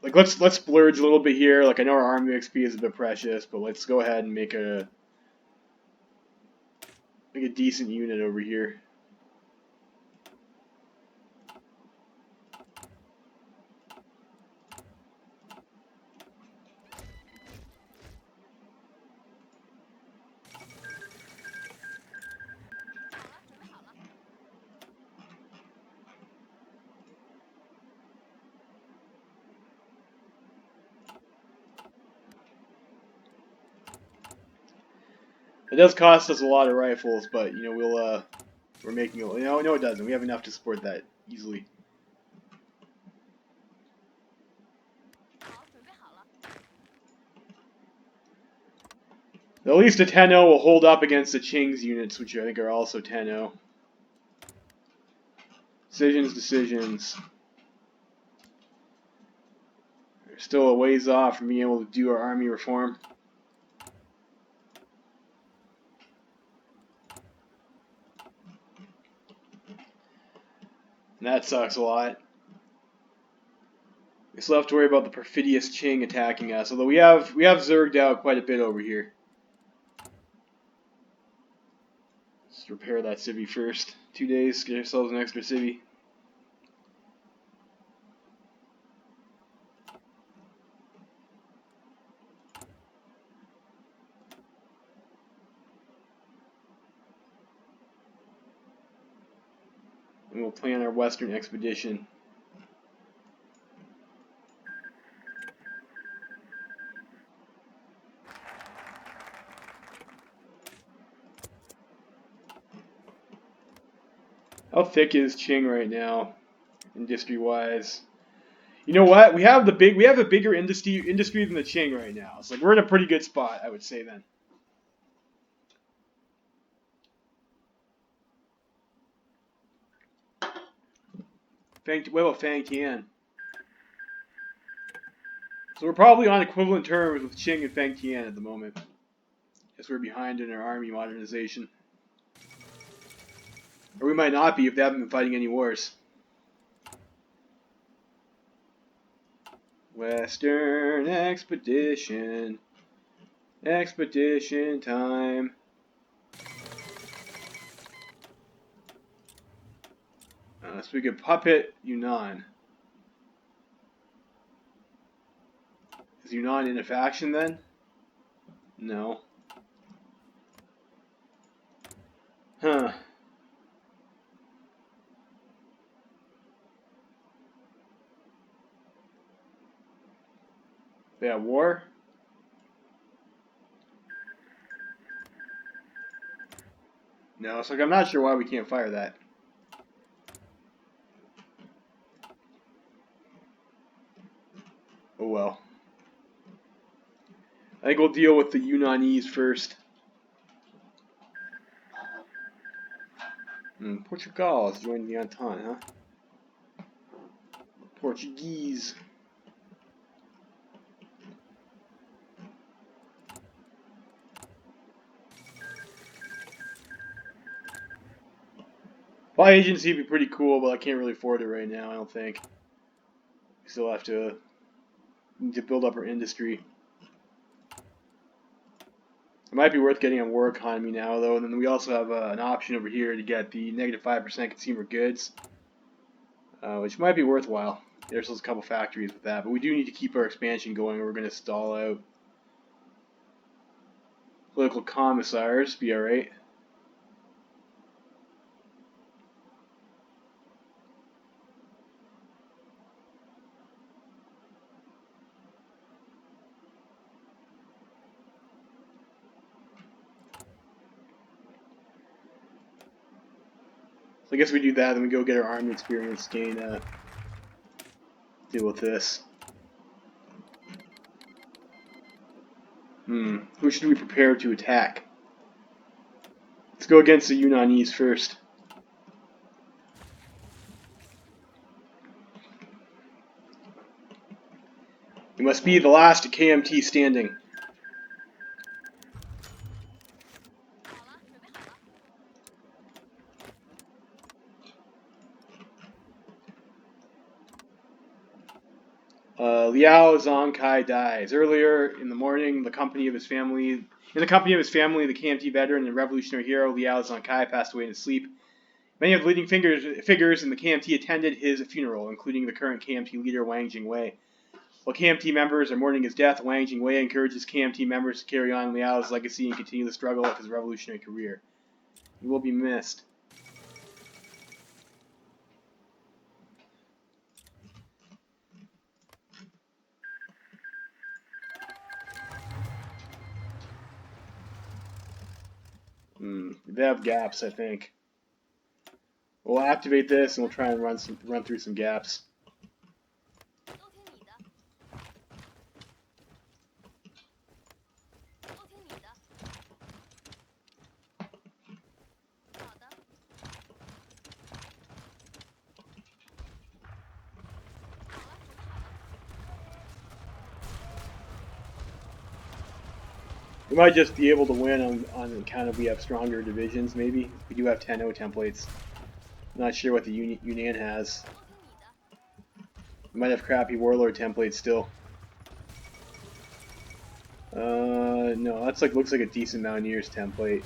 like, let's splurge a little bit here. Like, I know our army XP is a bit precious, but let's go ahead and make a decent unit over here. It does cost us a lot of rifles, but you know we're making it. No, it doesn't. We have enough to support that easily. At least a 10-0 will hold up against the Qing's units, which I think are also 10-0. Decisions. We're still a ways off from being able to do our army reform. And that sucks a lot. We still have to worry about the perfidious Qing attacking us, although we have zerged out quite a bit over here. Let's repair that civvy first. 2 days, get ourselves an extra civvy. And we'll plan our western expedition. How thick is Qing right now, industry-wise? You know what? We have a bigger industry than the Qing right now. It's like we're in a pretty good spot, I would say then. What about Fang Tian? So we're probably on equivalent terms with Qing and Fang Tian at the moment. Guess we're behind in our army modernization. Or we might not be if they haven't been fighting any wars. Western expedition. Expedition time. So we could puppet Yunnan. Yunnan in a faction then? No. Huh. They have war? No, it's like I'm not sure why we can't fire that. Oh well. I think we'll deal with the Yunnanese first. Portugal has joined the Entente, huh? Portuguese. Buy agency would be pretty cool, but I can't really afford it right now, I don't think. We still have to build up our industry. It might be worth getting on war economy now, though, and then we also have an option over here to get the -5% consumer goods, which might be worthwhile. There's a couple factories with that, but we do need to keep our expansion going, or we're going to stall out. Political commissars, be alright. So I guess we do that, then we go get our army experience gain, deal with this. Who should we prepare to attack? Let's go against the Yunnanese first. We must be the last KMT standing. Liao Zhongkai dies. Earlier in the morning, in the company of his family, the KMT veteran and revolutionary hero Liao Zhongkai passed away in his sleep. Many of the leading figures in the KMT attended his funeral, including the current KMT leader Wang Jingwei. While KMT members are mourning his death, Wang Jingwei encourages KMT members to carry on Liao's legacy and continue the struggle of his revolutionary career. He will be missed. They have gaps, I think. We'll activate this and we'll try and run through some gaps. We might just be able to win on account of we have stronger divisions, maybe. We do have 10-0 templates. I'm not sure what the Yunnan has. We might have crappy warlord templates still. No, that's looks like a decent Mountaineers template.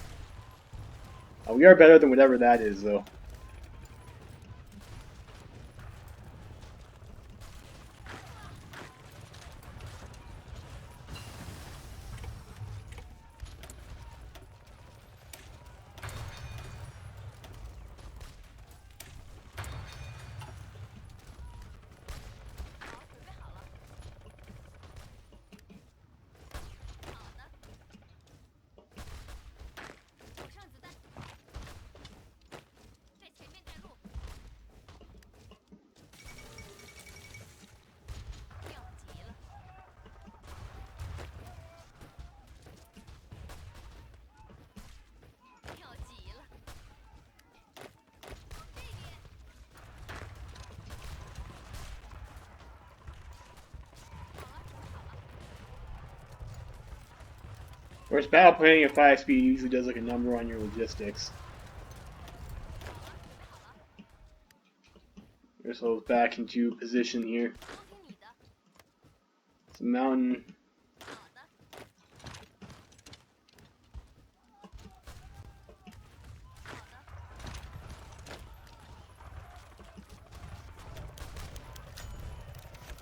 We are better than whatever that is, though. Whereas battle planning at 5 speed usually does like a number on your logistics. Guess I'll back into position here. It's a mountain.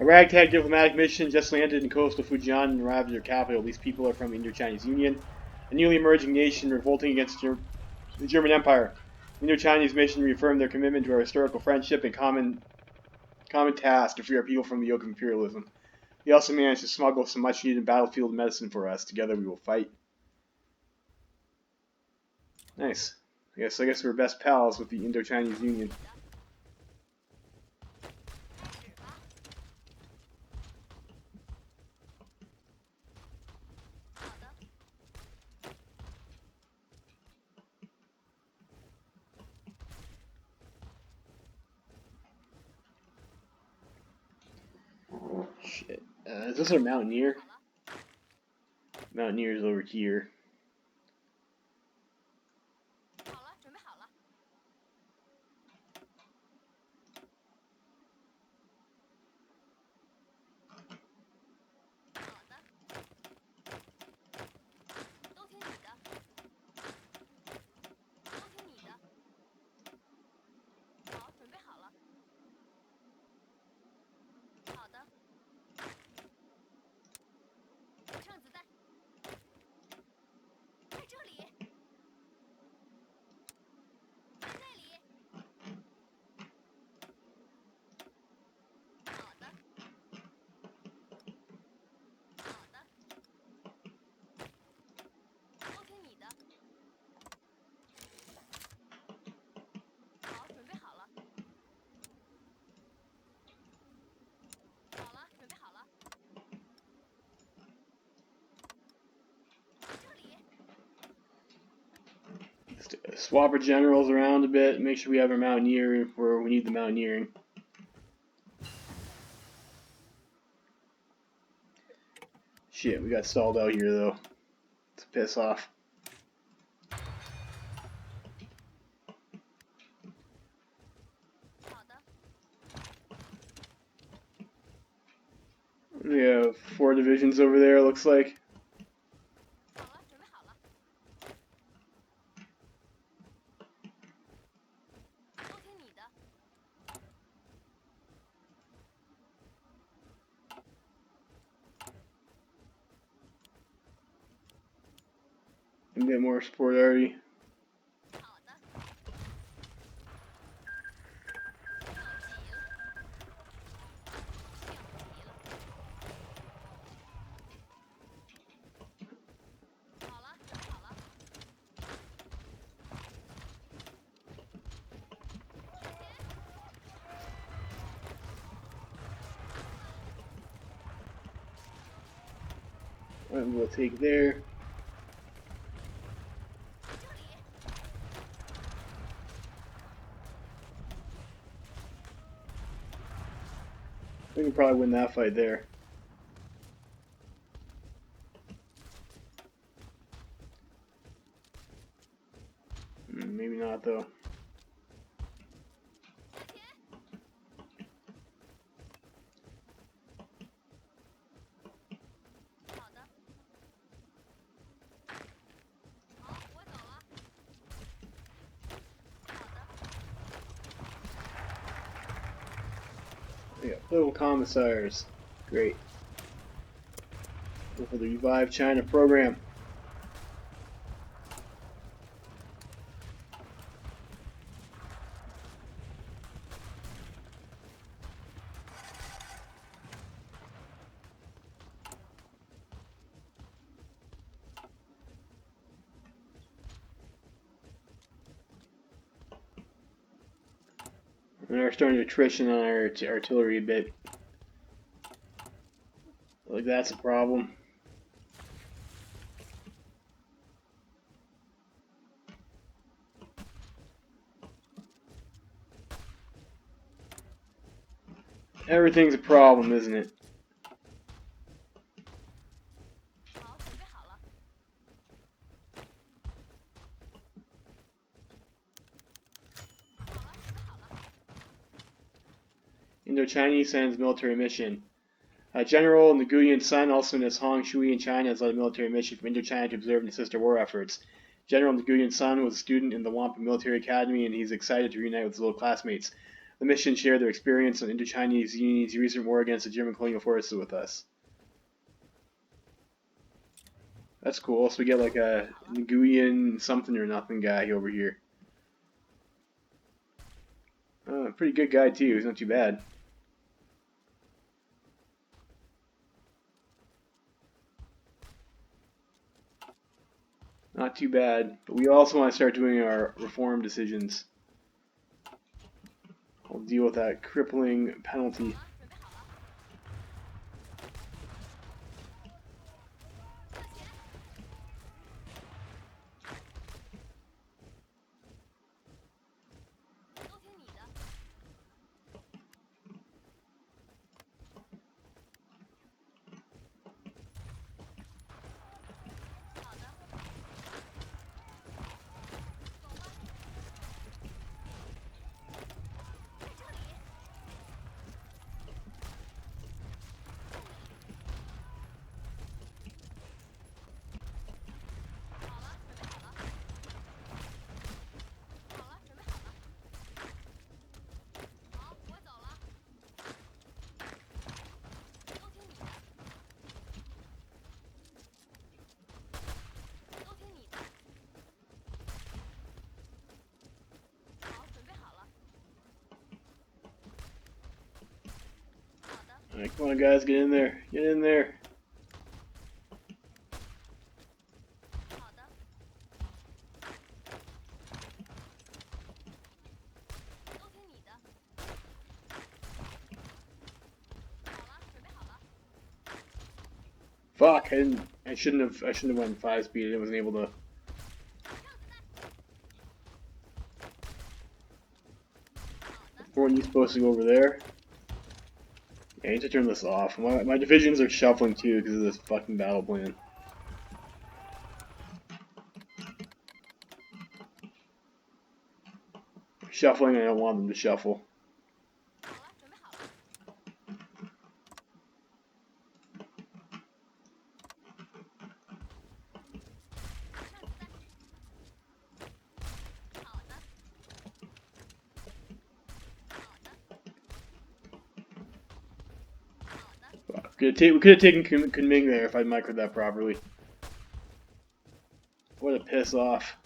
A ragtag diplomatic mission just landed in coastal Fujian and arrived at their capital. These people are from the Indo-Chinese Union, a newly emerging nation revolting against the German Empire. The Indo-Chinese mission reaffirmed their commitment to our historical friendship and common task to free our people from the yoke of imperialism. They also managed to smuggle some much-needed battlefield medicine for us. Together we will fight. Nice. I guess we're best pals with the Indo-Chinese Union. Shit. Is this our Mountaineer? Mountaineer's over here. Swap our generals around a bit, make sure we have our Mountaineer where we need the Mountaineering. Shit, we got stalled out here though. It's a piss off. We have 4 divisions over there, looks like. A bit more support already. And we'll take there. We can probably win that fight there. Maybe not though. Yeah, little commissars. Great. Go for the Revive China program. We are starting to attrition on our artillery a bit. Like that's a problem. Everything's a problem, isn't it? Indo-Chinese sends military mission. General Nguyen Sun, also known as Hong Shui in China, has led a military mission from Indochina to observe and assist our war efforts. General Nguyen Sun was a student in the Wampa Military Academy, and he's excited to reunite with his old classmates. The mission share their experience on Indo-Chinese Union's recent war against the German colonial forces with us. That's cool. So we get like a Nguyen something or nothing guy over here. Pretty good guy too. He's not too bad. Not too bad. But we also want to start doing our reform decisions. I'll deal with that crippling penalty. Alright, come on guys, get in there. Get in there. Fuck, I shouldn't have went 5 speed. I wasn't able to. Weren't you supposed to go over there? Yeah, I need to turn this off. My divisions are shuffling too because of this fucking battle plan. Shuffling, I don't want them to shuffle. We could have taken Kunming there if I microed that properly. What a piss off.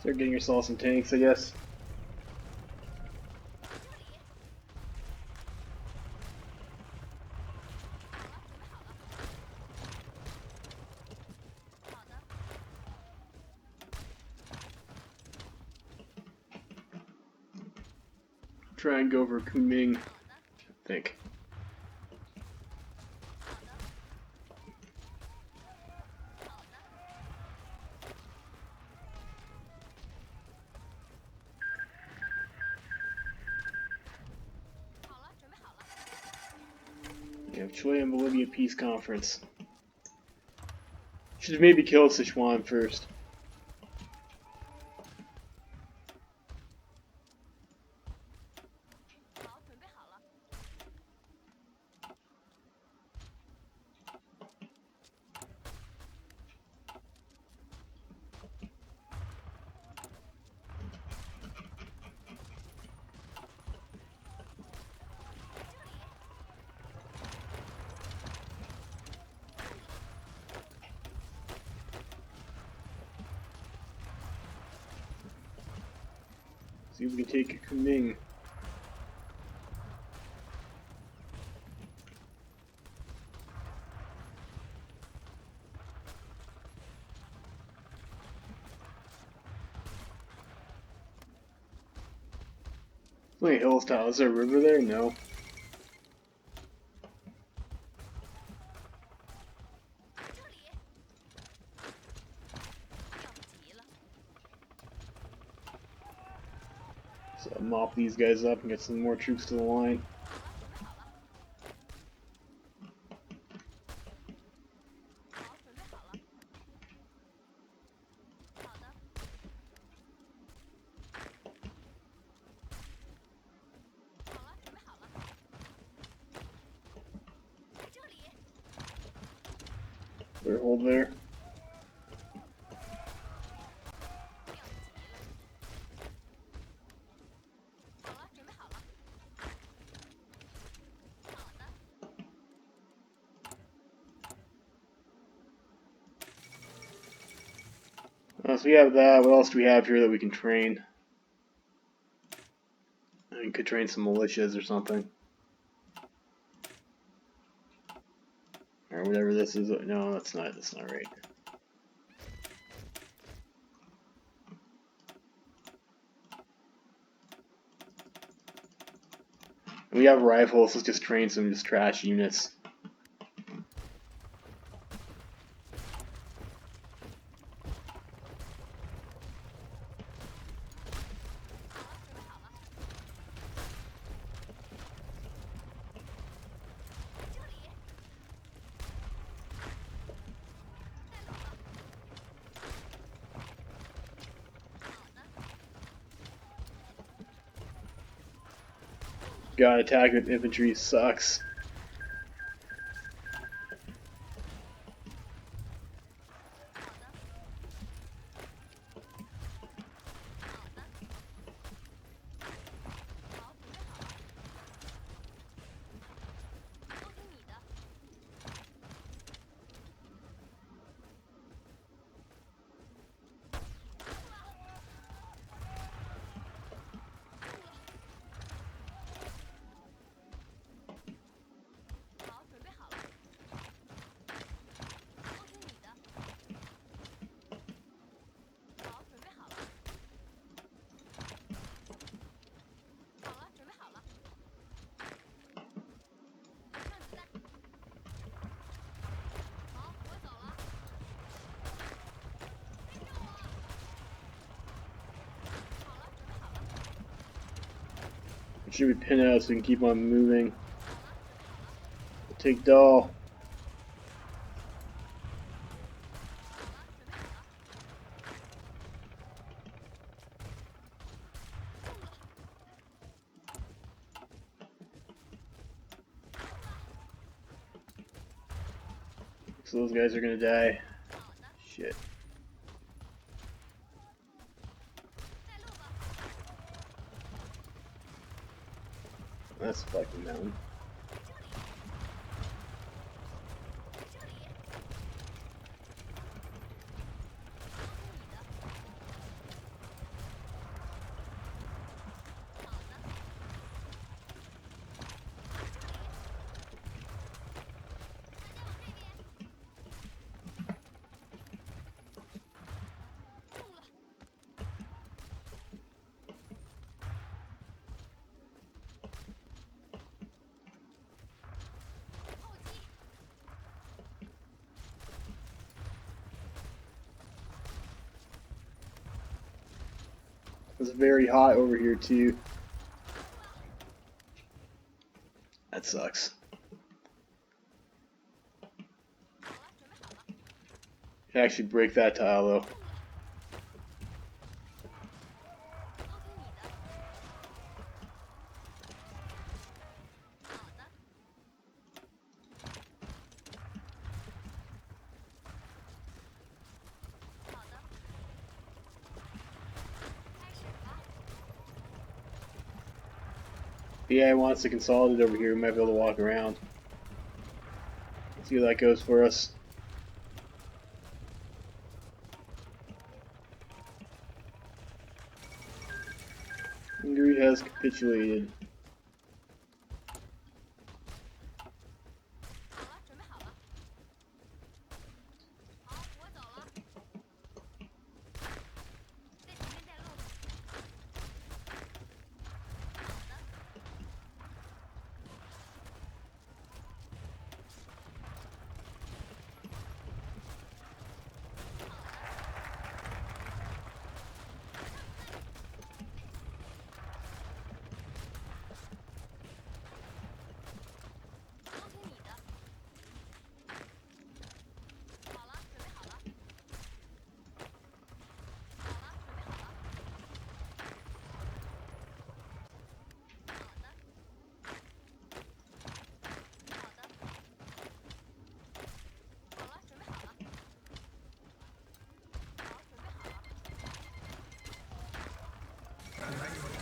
Start getting yourself some tanks, I guess. Try and go for Kunming, I think. We have Chile and Bolivia Peace Conference. Should have maybe killed Sichuan first. See if we can take Kunming. Wait, Hillstyle, is there a river there? No. So mop these guys up and get some more troops to the line. Clear hold there. So we have that. What else do we have here that we can train? We could train some militias or something. Or whatever this is. No, that's not right. We have rifles, let's just train some just trash units. God, attack with infantry sucks. It should be pinned out so we can keep on moving. Take Dahl. So those guys are gonna die. Shit. That's fucking mountain. It's very hot over here too. That sucks. Can actually break that tile though. The AI wants to consolidate over here. We might be able to walk around. Let's see how that goes for us. Hungary has capitulated.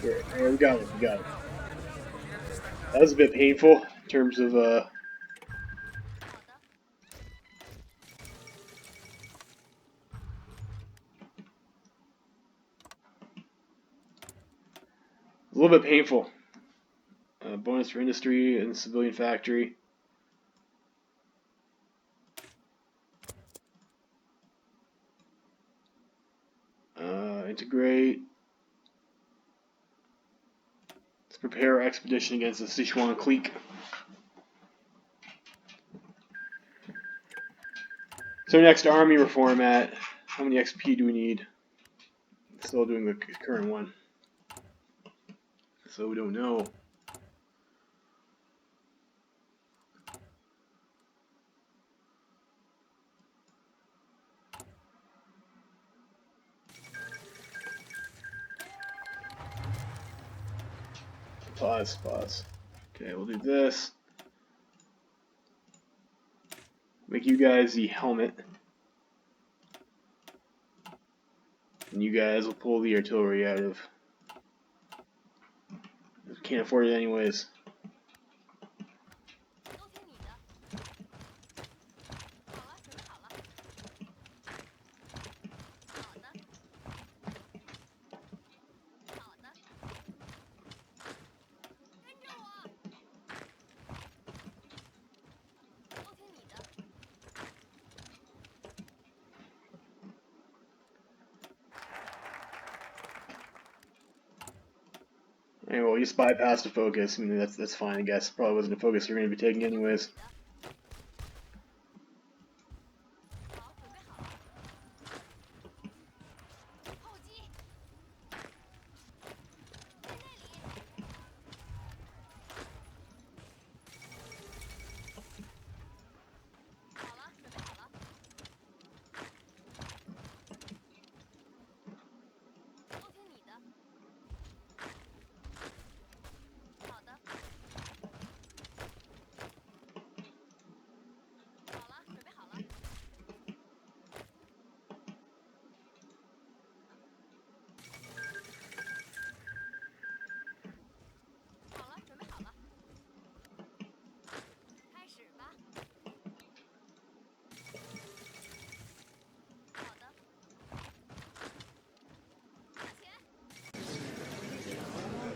Yeah, we got it. We got it. That was a bit painful in terms of a little bit painful. Bonus for industry and civilian factory. Integrate. Let's prepare our expedition against the Sichuan clique. So next army reform at, how many XP do we need? Still doing the current one. So we don't know. Pause. Okay, we'll do this. Make you guys the helmet. And you guys will pull the artillery out of. Can't afford it anyways. Anyway, we'll just bypass the focus. I mean, that's fine, I guess. Probably wasn't a focus we're going to be taking anyways.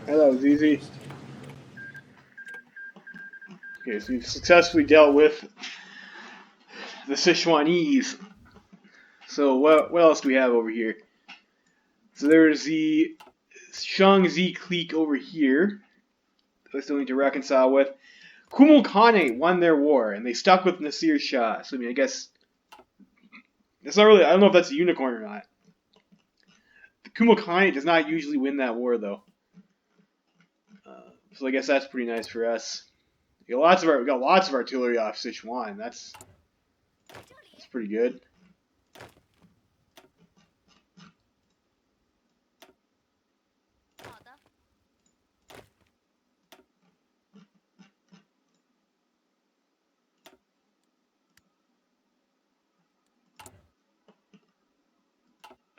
That was easy. Okay, so we've successfully dealt with the Sichuanese. So what else do we have over here? So there's the Shangzi clique over here. I still need to reconcile with. Kumokhane won their war, and they stuck with Nasir Shah. So I mean, I guess it's not really. I don't know if that's a unicorn or not. Kumokhane does not usually win that war, though. So I guess that's pretty nice for us. We got lots of artillery off Sichuan. That's pretty good.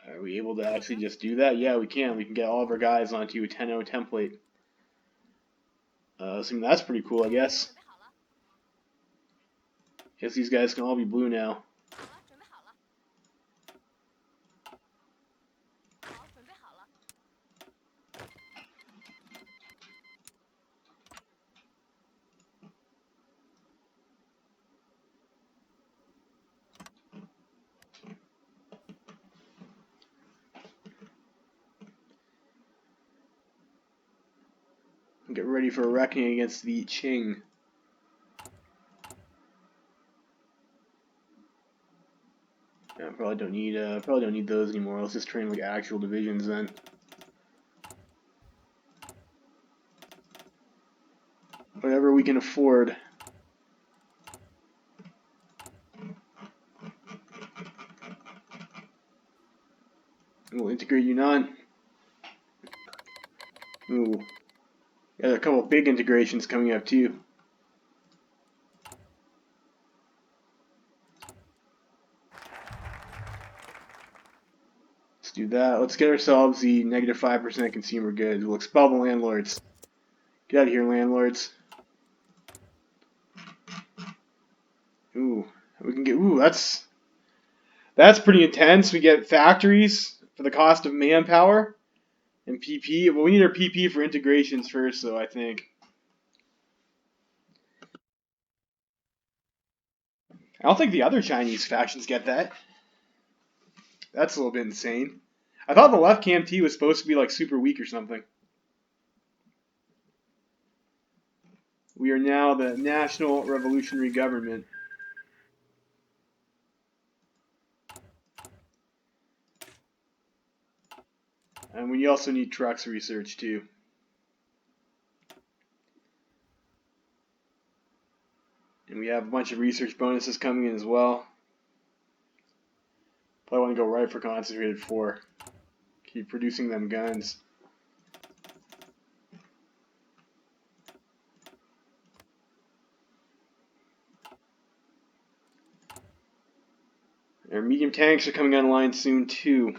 Are we able to actually just do that? Yeah, we can. We can get all of our guys onto a 10-0 template. So that's pretty cool, I guess. Guess these guys can all be blue now. Get ready for a reckoning against the Qing. Yeah, probably don't need those anymore. Let's just train like actual divisions then. Whatever we can afford. We'll integrate Yunnan. Ooh. Got a couple big integrations coming up too. Let's do that. Let's get ourselves the -5% consumer goods. We'll expel the landlords. Get out of here, landlords. Ooh, we can get. Ooh, that's pretty intense. We get factories for the cost of manpower and PP. Well, we need our PP for integrations first, though, I think. I don't think the other Chinese factions get that. That's a little bit insane. I thought the left KMT was supposed to be like super weak or something. We are now the National Revolutionary Government. And we also need trucks research too. And we have a bunch of research bonuses coming in as well. Probably want to go right for concentrated 4. Keep producing them guns. Our medium tanks are coming online soon too.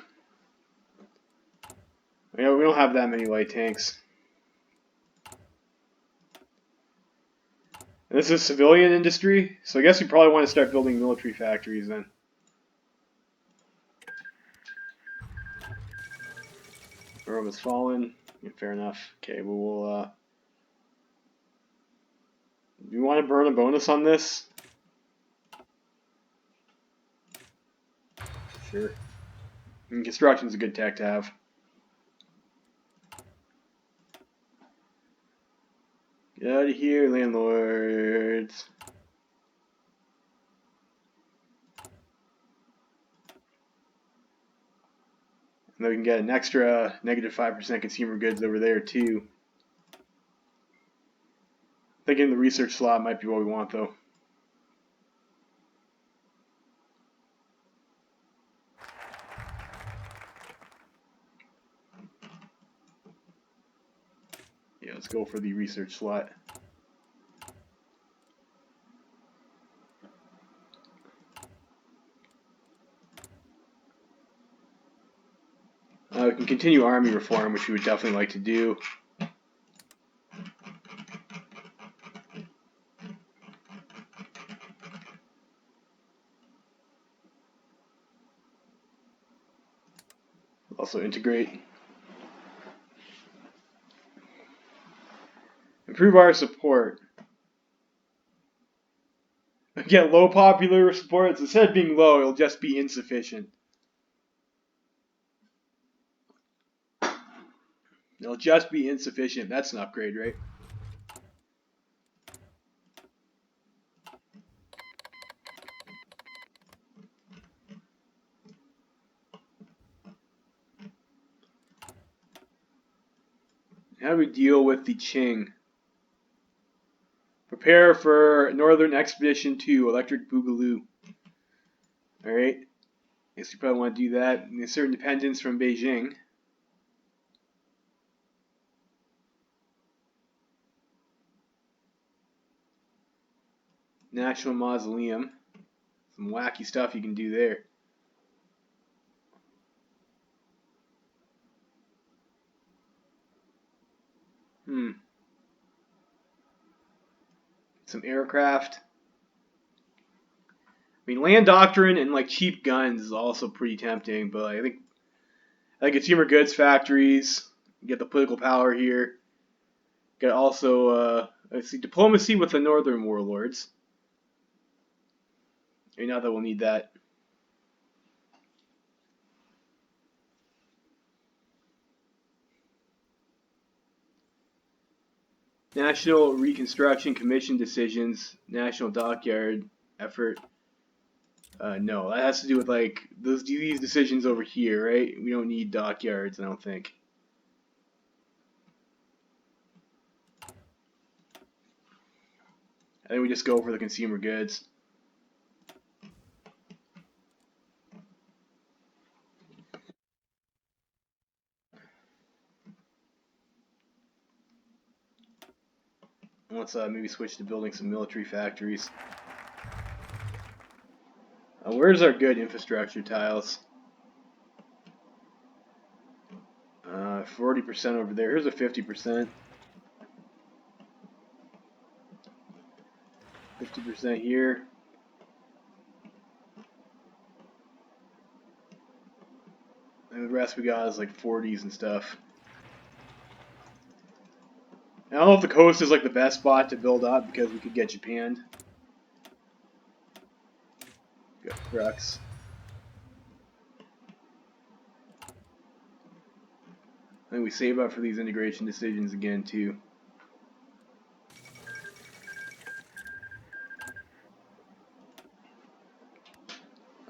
Yeah, we don't have that many light tanks. And this is civilian industry, so I guess we probably want to start building military factories then. Rome has fallen. Yeah, fair enough. Okay, well, we'll do you want to burn a bonus on this? Sure. And construction's a good tech to have. Get out of here, landlords. And then we can get an extra -5% consumer goods over there too. Thinking the research slot might be what we want though. Yeah, let's go for the research slot. We can continue army reform, which we would definitely like to do. Also integrate. Improve our support. Get low popular support. So instead of being low, it'll just be insufficient. It'll just be insufficient. That's an upgrade, right? How do we deal with the Qing? Prepare for Northern Expedition 2, Electric Boogaloo. Alright. Guess we probably want to do that. And assert independence from Beijing. National Mausoleum. Some wacky stuff you can do there. Some aircraft. I mean, land doctrine and like cheap guns is also pretty tempting, but I think consumer goods factories, get the political power here. Get also let's see, diplomacy with the northern warlords. I know that we'll need that. National Reconstruction Commission decisions, National Dockyard effort. No, that has to do with like these decisions over here, right? We don't need dockyards, I don't think. I think we just go for the consumer goods. Let's maybe switch to building some military factories. Where's our good infrastructure tiles? 40% over there. Here's a 50%. 50% here. And the rest we got is like 40s and stuff. I don't know if the coast is like the best spot to build up because we could get Japan. Got trucks. I think we save up for these integration decisions again too.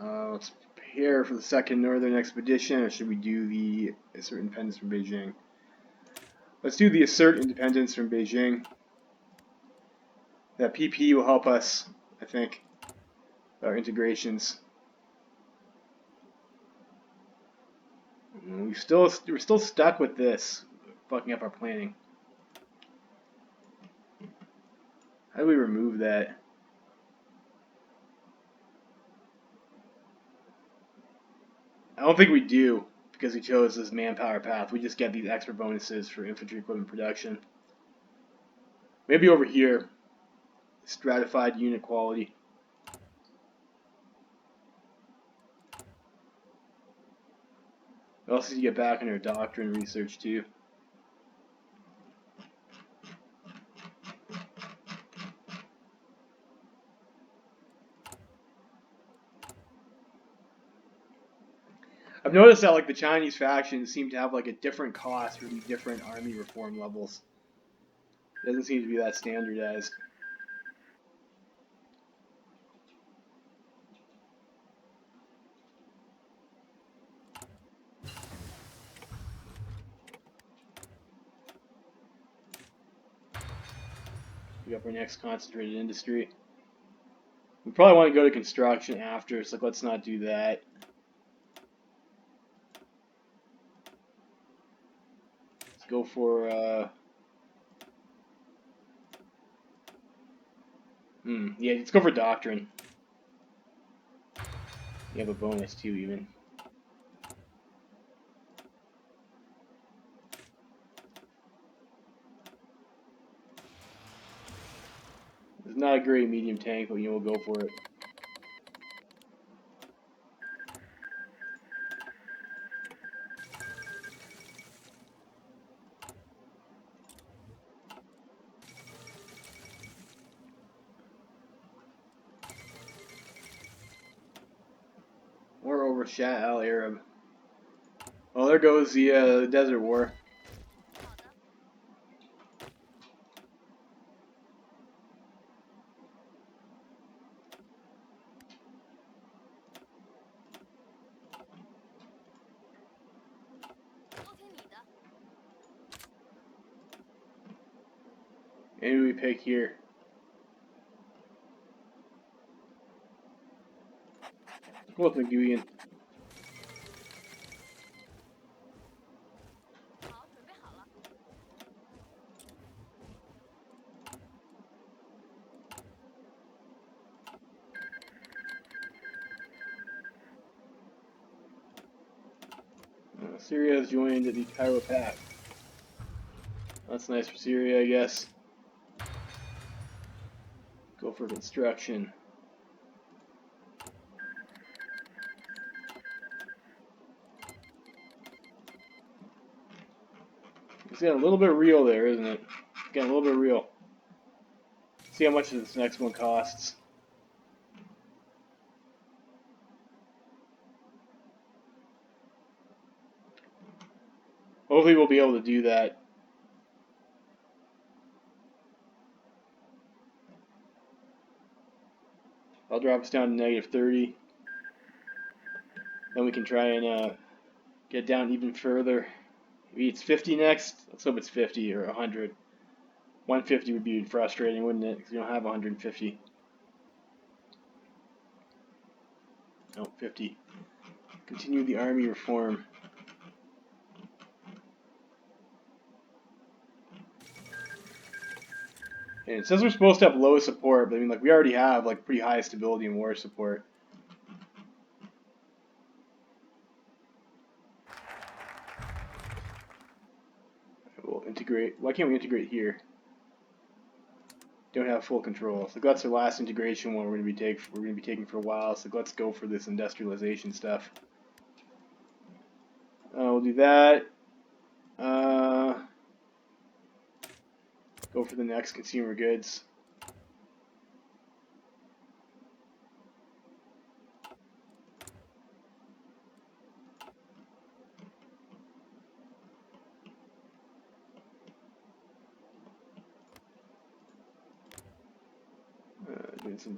Let's prepare for the second northern expedition, or should we do the assert independence from Beijing? Let's do the assert independence from Beijing. That PP will help us, I think, our integrations. We're still stuck with this, fucking up our planning. How do we remove that? I don't think we do, because we chose this manpower path. We just get these extra bonuses for infantry equipment production. Maybe over here, stratified unit quality. We also need to get back into our doctrine research too. I've noticed that like the Chinese factions seem to have like a different cost for these different army reform levels. It doesn't seem to be that standardized. We got our next concentrated industry. We probably want to go to construction after, so like, let's not do that. Let's go for yeah, let's go for doctrine. You have a bonus too, even. It's not a great medium tank, but we'll go for it. We're over Shah al Arab. Oh, there goes the Desert War. Maybe we pick here. What's the Guyan? Syria has joined the Cairo Pact. That's nice for Syria, I guess. Go for construction. It's getting a little bit real there, isn't it? It's getting a little bit real. See how much this next one costs. Hopefully we'll be able to do that. I'll drop us down to -30. Then we can try and get down even further. Maybe it's 50 next. Let's hope it's 50 or 100. 150 would be frustrating, wouldn't it? Because we don't have 150. No, 50. Continue the army reform. And it says we're supposed to have low support, but I mean, like, we already have like pretty high stability and war support. integrate? Why can't we integrate here? Don't have full control. So that's our last integration one we're going to be taking for a while. So let's go for this industrialization stuff. We'll do that. Go for the next consumer goods. Doing some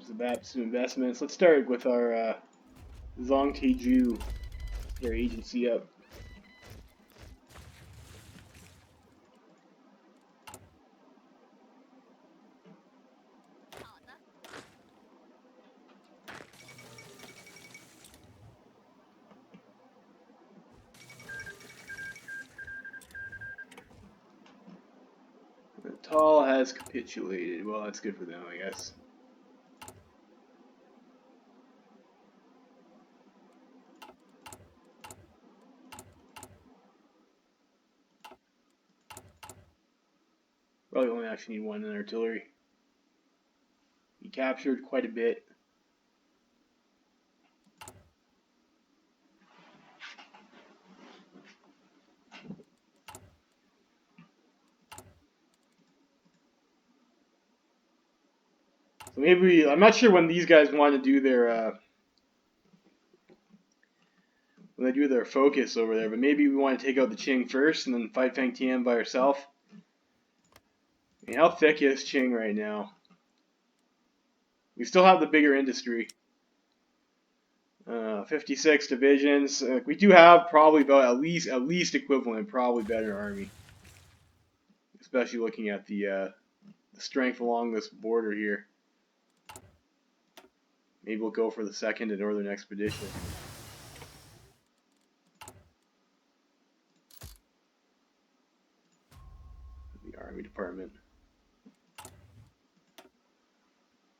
investments. Let's start with our Zongtaiju, their agency up. Tall has capitulated. Well, that's good for them, I guess. Probably only actually need one in artillery. He captured quite a bit. So maybe, I'm not sure when these guys want to do their, when they do their focus over there, but maybe we want to take out the Qing first and then fight Fang Tian by herself. I mean, how thick is Qing right now? We still have the bigger industry. 56 divisions. We do have probably about at least equivalent, probably better army. Especially looking at the strength along this border here. Maybe we'll go for the second and northern expedition. The army department.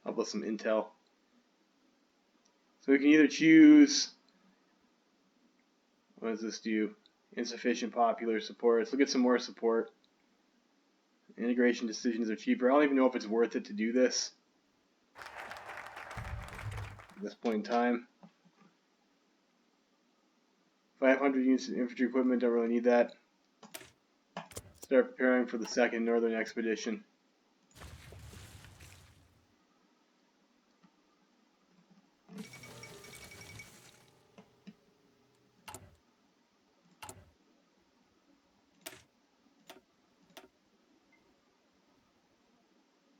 How about some intel? So we can either choose, what does this do? Insufficient popular support. Let's look at some more support. Integration decisions are cheaper. I don't even know if it's worth it to do this at this point in time. 500 units of infantry equipment, don't really need that. Start preparing for the second northern expedition.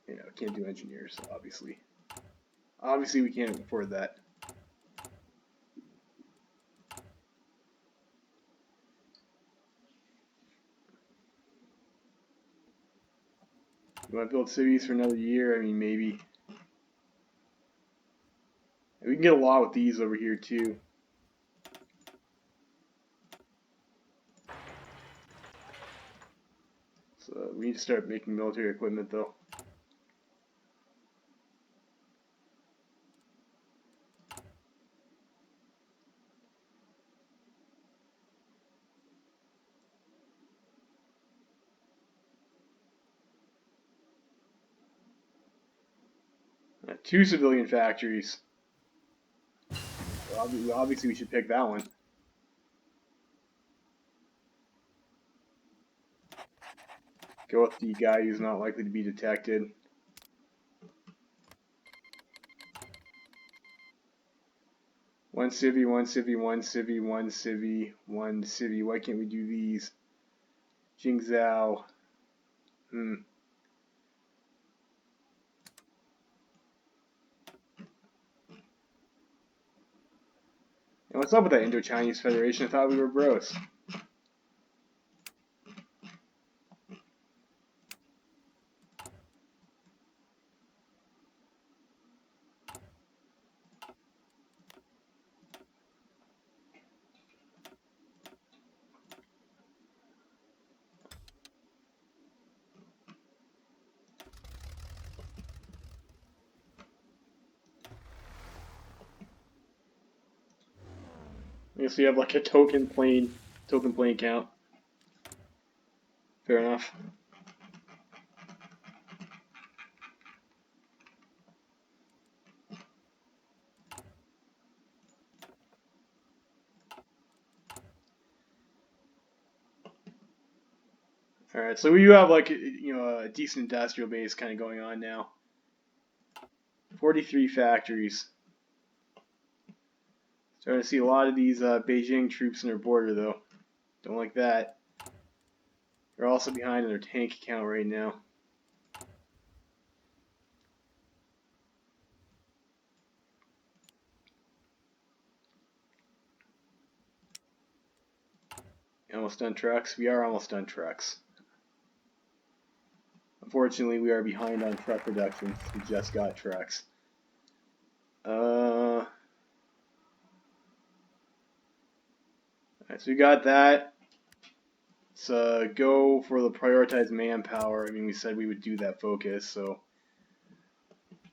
You know, can't do engineers, obviously. Obviously, we can't afford that. You want to build cities for another year? I mean, maybe. We can get a lot with these over here, too. So we need to start making military equipment, though. Two civilian factories. Well, obviously, we should pick that one. Go with the guy who's not likely to be detected. One civvy, one civvy, one civvy, one civvy, one civvy. Why can't we do these? Jingzhou. And what's up with that Indo-Chinese Federation? I thought we were bros. I guess we have like a token plane count. Fair enough. All right, so we do have like a decent industrial base kind of going on now. 43 factories. Starting to see a lot of these Beijing troops in their border though. Don't like that. They're also behind in their tank count right now. Almost done trucks. We are almost done trucks. Unfortunately, we are behind on truck production. We just got trucks. Alright, so we got that. Let's go for the prioritized manpower. I mean, we said we would do that focus, so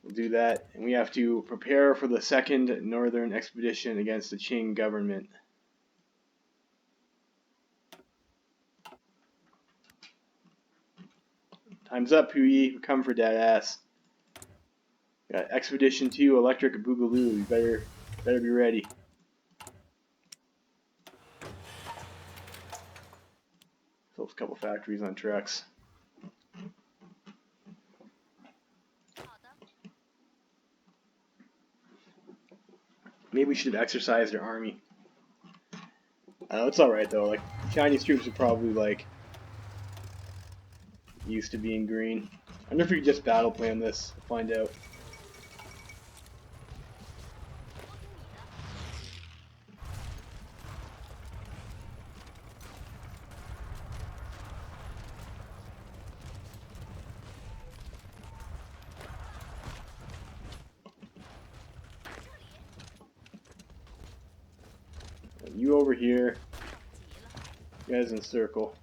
we'll do that. And we have to prepare for the second northern expedition against the Qing government. Time's up, Puyi. We're coming for that ass. Got Expedition 2, Electric Boogaloo. You better be ready. Built a couple factories on trucks. Maybe we should have exercised our army. I know, it's alright though. Like, Chinese troops are probably like used to being green. I wonder if we could just battle plan this. We'll find out. You over here. You guys in a circle.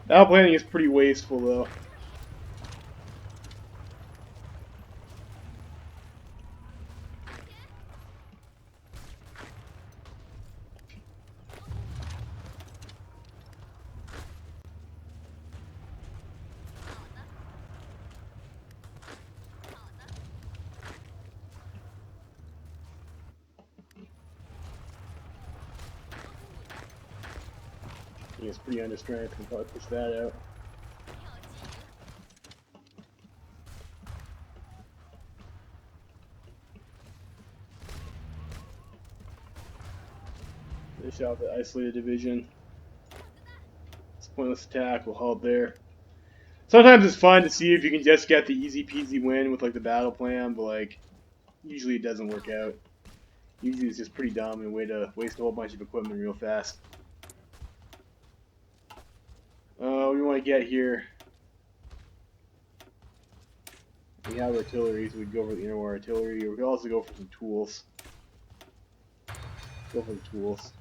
Battle planning is pretty wasteful though. I think it's pretty under strength. We'll probably push that out. Finish out the isolated division. It's a pointless attack. We'll hold there. Sometimes it's fun to see if you can just get the easy peasy win with like the battle plan, but like usually it doesn't work out. Usually it's just pretty dumb and a way to waste a whole bunch of equipment real fast. What do we want to get here? We have artillery, so we go for the interwar artillery, or we could also go for some tools. Go for the tools.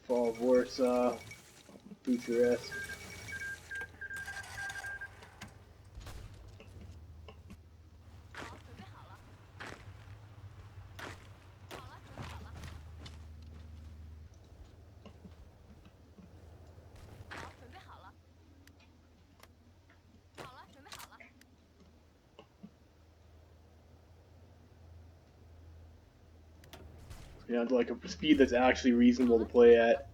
Fall of Warsaw, Bucharest. You know, to like a speed that's actually reasonable to play at.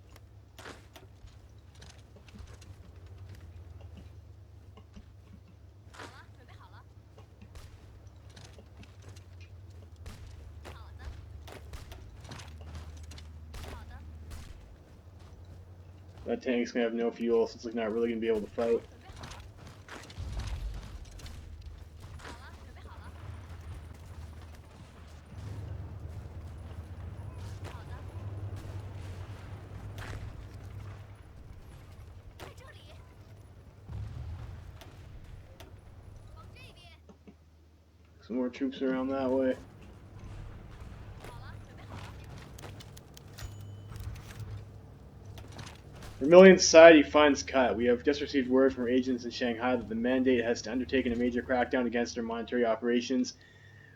That tank's gonna have no fuel, so it's like not really gonna be able to fight. Some more troops around that way. Vermilion Society finds cut. We have just received word from agents in Shanghai that the Mandate has undertaken a major crackdown against their monetary operations.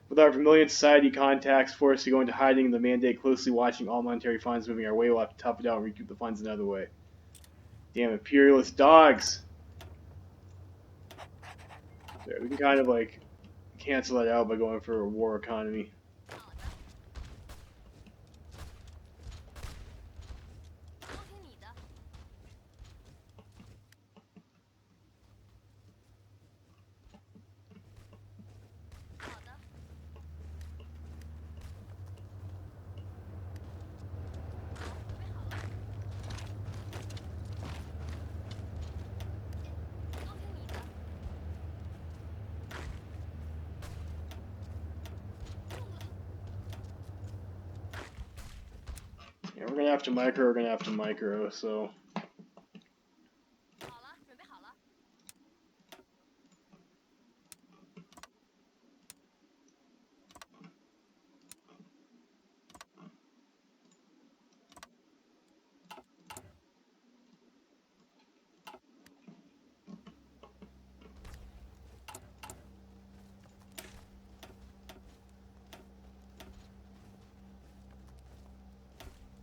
With our Vermilion Society contacts forced to go into hiding, the Mandate closely watching all monetary funds moving our way, we'll have to tough it out and recoup the funds another way. Damn imperialist dogs! So we can kind of like cancel that out by going for a war economy. Yeah, we're gonna have to micro, so.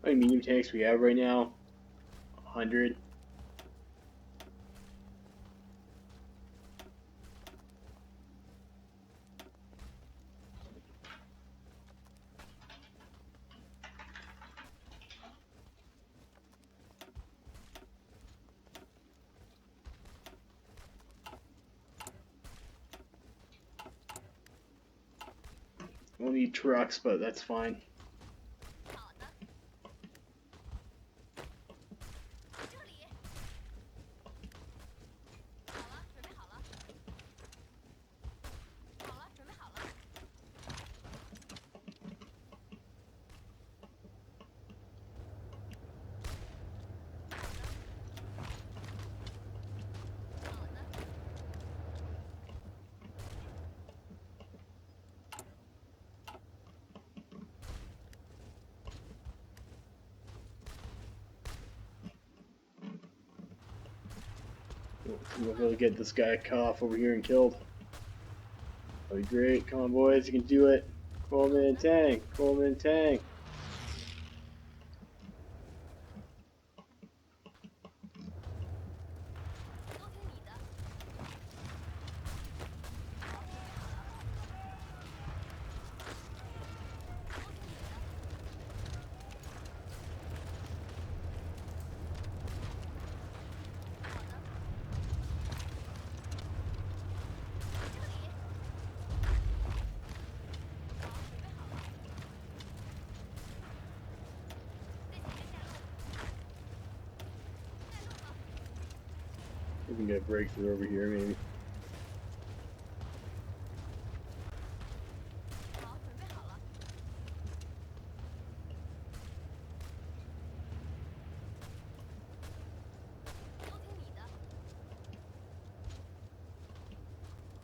How many medium tanks we have right now? 100. We'll need trucks, but that's fine. We'll really get this guy cut off over here and killed. That'll be great. Come on, boys, you can do it. Coleman tank. Coleman tank. We can get a breakthrough over here, maybe.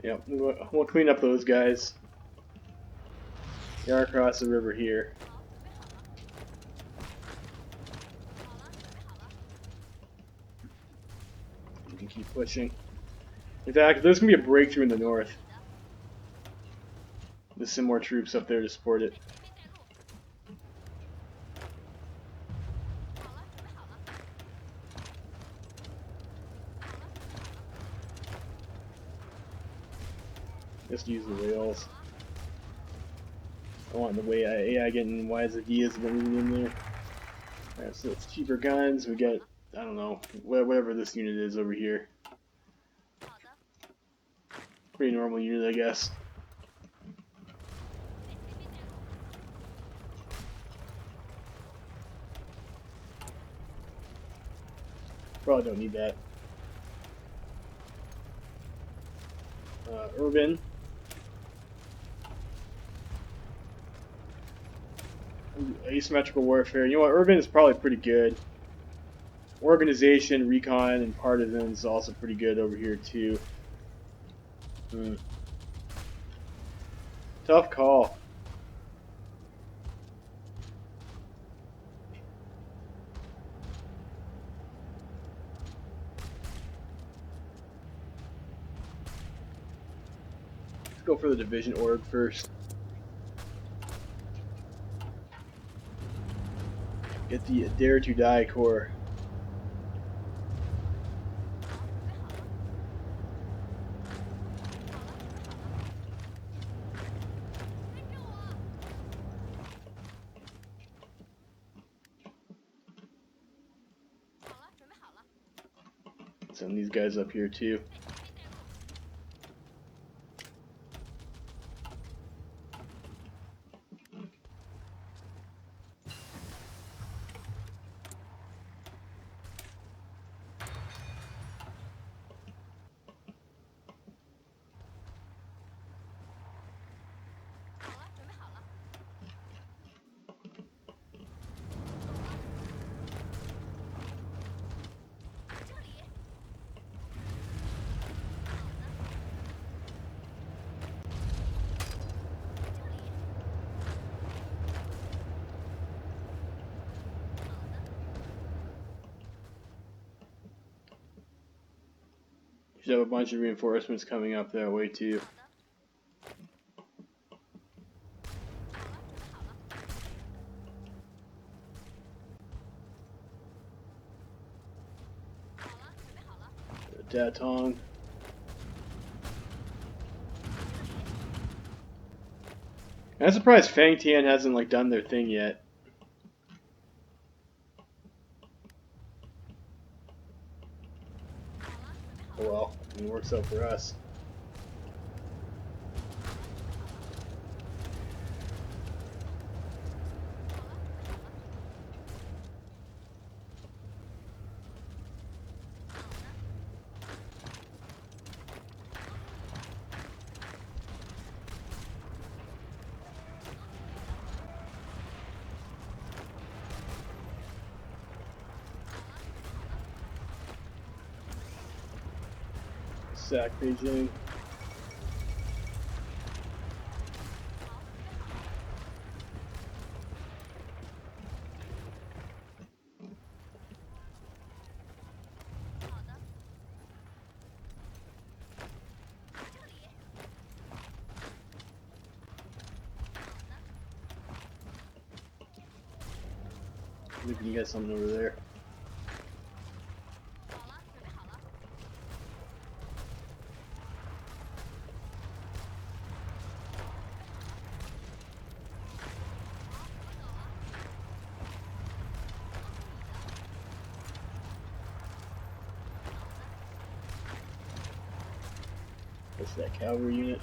Yep, we'll clean up those guys. They are across the river here. We can keep pushing. In fact, there's going to be a breakthrough in the north. There's some more troops up there to support it. Just use the rails. I want the way AI getting wise ideas about moving in there. Alright, so it's cheaper guns. We got, I don't know, whatever this unit is over here. Pretty normal unit, I guess. Probably don't need that. Urban. Asymmetrical warfare. You know what? Urban is probably pretty good. Organization, recon, and partisans is also pretty good over here too. Tough call. Let's go for the division org first. Get the Dare to Die Corps. Send these guys up here too. Should have a bunch of reinforcements coming up that way too. Datong. I'm surprised Fang Tian hasn't like done their thing yet. Oh well, it works out for us. Sack Beijing. We can get something over there. What's that cavalry unit?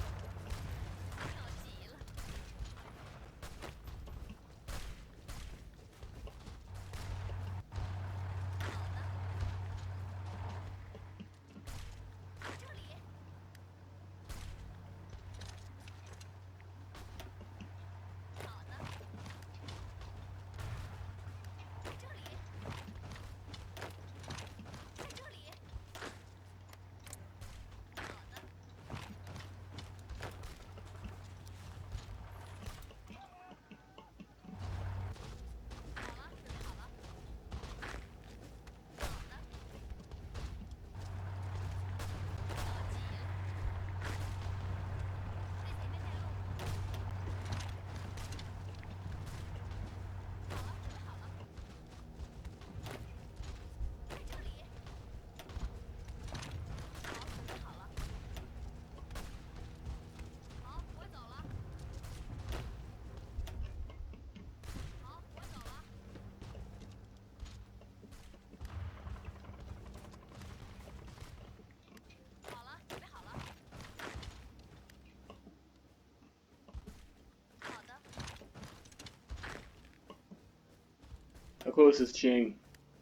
How close is Qing?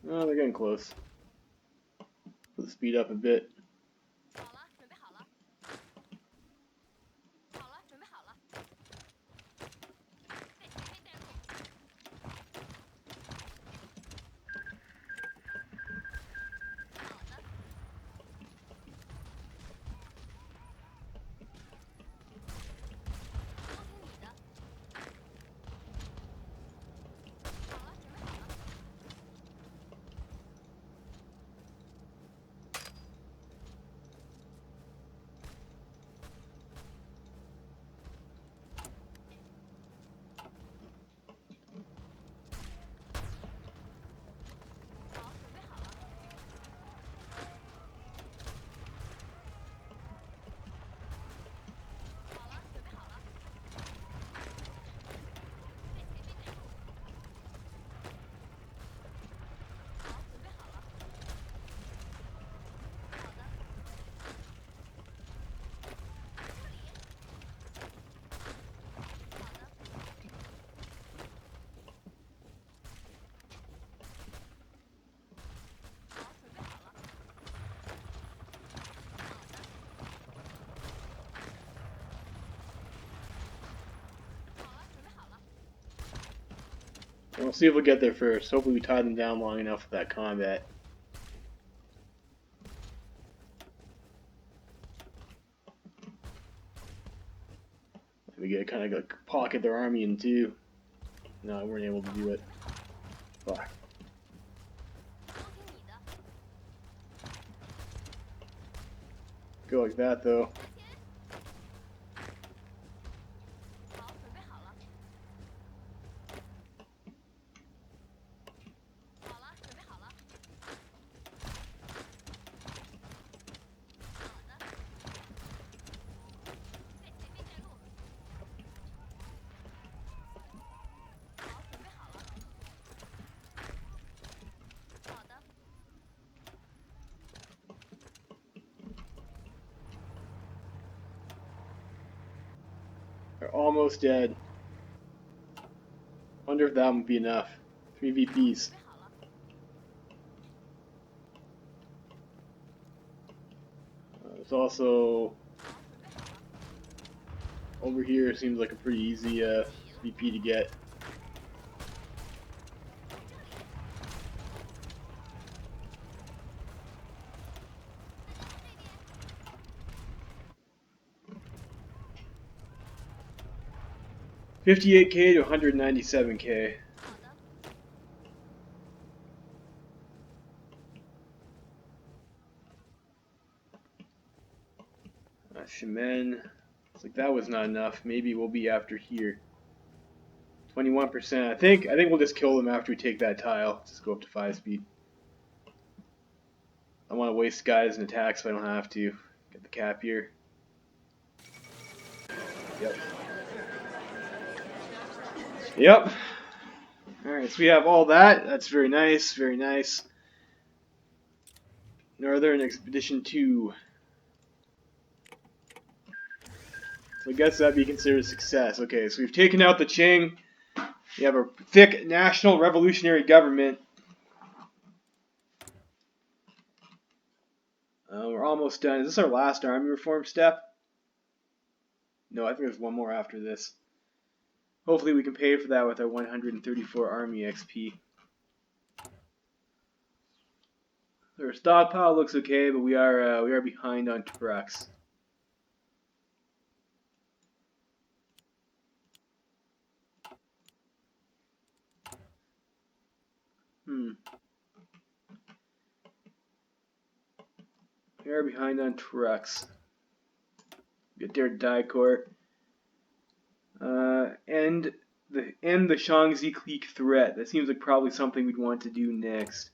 Oh, they're getting close. Let's speed up a bit. We'll see if we'll get there first. Hopefully we tie them down long enough for that combat. We get kind of like pocket their army in two. No, we weren't able to do it. Fuck. Go like that though. They're almost dead. Wonder if that would be enough. 3 VPs. There's also over here seems like a pretty easy VP to get. $58K to $197K. Shemen. It's like that was not enough. Maybe we'll be after here. 21%. I think we'll just kill them after we take that tile. Just go up to 5 speed. I want to waste guys and attacks if I don't have to. Get the cap here. Yep. Yep. Alright, so we have all that. That's very nice, very nice. Northern Expedition 2. So I guess that'd be considered a success. Okay, so we've taken out the Qing. We have a thick national revolutionary government. We're almost done. Is this our last army reform step? No, I think there's one more after this. Hopefully we can pay for that with our 134 army XP. Our stockpile looks okay, but we are behind on trucks. We are behind on trucks. Get their die core. End the Shaanxi clique threat. That seems like probably something we'd want to do next.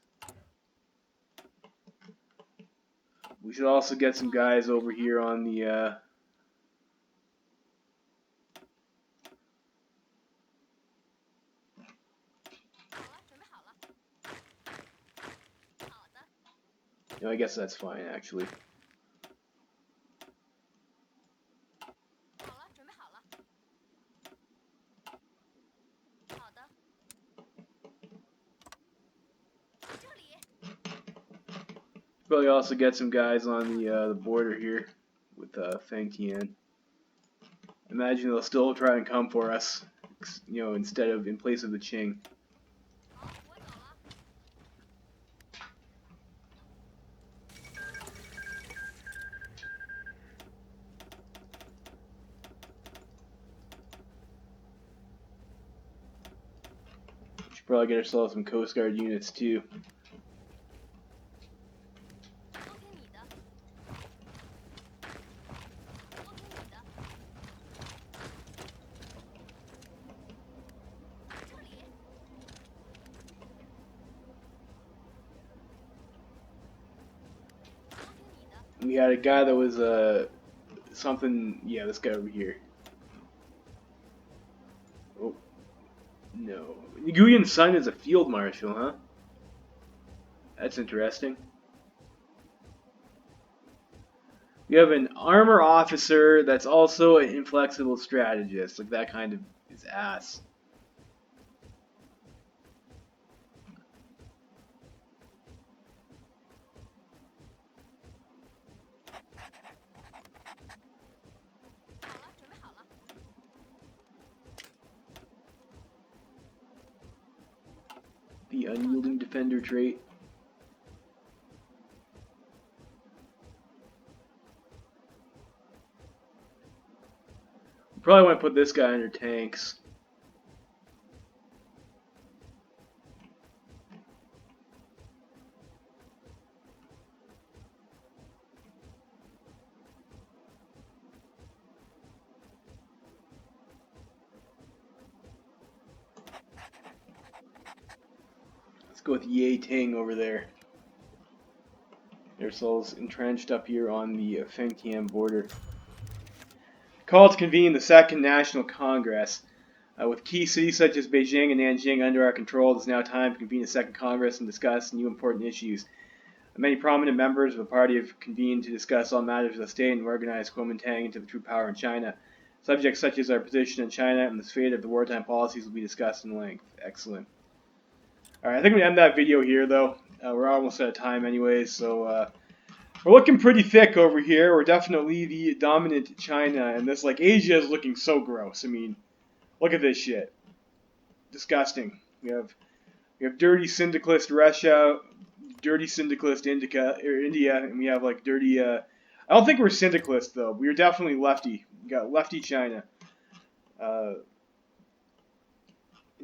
We should also get some guys over here on the no, I guess that's fine actually. Probably also get some guys on the border here with Feng Tian. Imagine they'll still try and come for us, you know, instead of in place of the Qing. Should probably get ourselves some Coast Guard units too. We had a guy that was something. Yeah, this guy over here. Oh no, Nguyen's son is a field marshal, huh? That's interesting. We have an armor officer that's also an inflexible strategist. Like that kind of is ass. The unyielding defender trait. Probably want to put this guy under tanks. Let's go with Ye Ting over there. They're ourselves entrenched up here on the Feng Tian border. Call to convene the Second National Congress. With key cities such as Beijing and Nanjing under our control, it is now time to convene a second Congress and discuss new important issues. Many prominent members of the party have convened to discuss all matters of the state and organize Kuomintang into the true power in China. Subjects such as our position in China and the fate of the wartime policies will be discussed in length. Excellent. Alright, I think we end that video here, though. We're almost out of time anyways, so we're looking pretty thick over here. We're definitely the dominant China, and this, like, Asia is looking so gross. I mean, look at this shit. Disgusting. We have dirty syndicalist Russia, dirty syndicalist India, and we have like dirty. I don't think we're syndicalist though. We're definitely lefty. We got lefty China.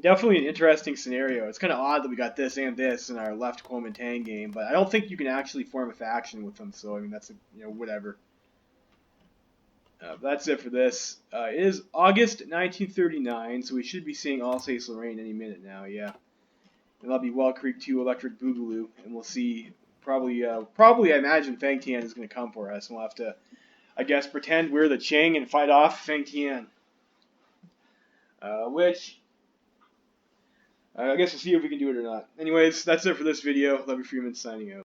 Definitely an interesting scenario. It's kind of odd that we got this and this in our left Kuomintang game, but I don't think you can actually form a faction with them. So I mean that's whatever. That's it for this. It is August 1939, so we should be seeing Alsace-Lorraine any minute now. Yeah. And that'll be Wall Creek 2 Electric Boogaloo, and we'll see. Probably I imagine Feng Tian is going to come for us, and we'll have to, I guess, pretend we're the Qing and fight off Feng Tian. Which, I guess we'll see if we can do it or not. Anyways, that's it for this video. Levy Freeman signing out.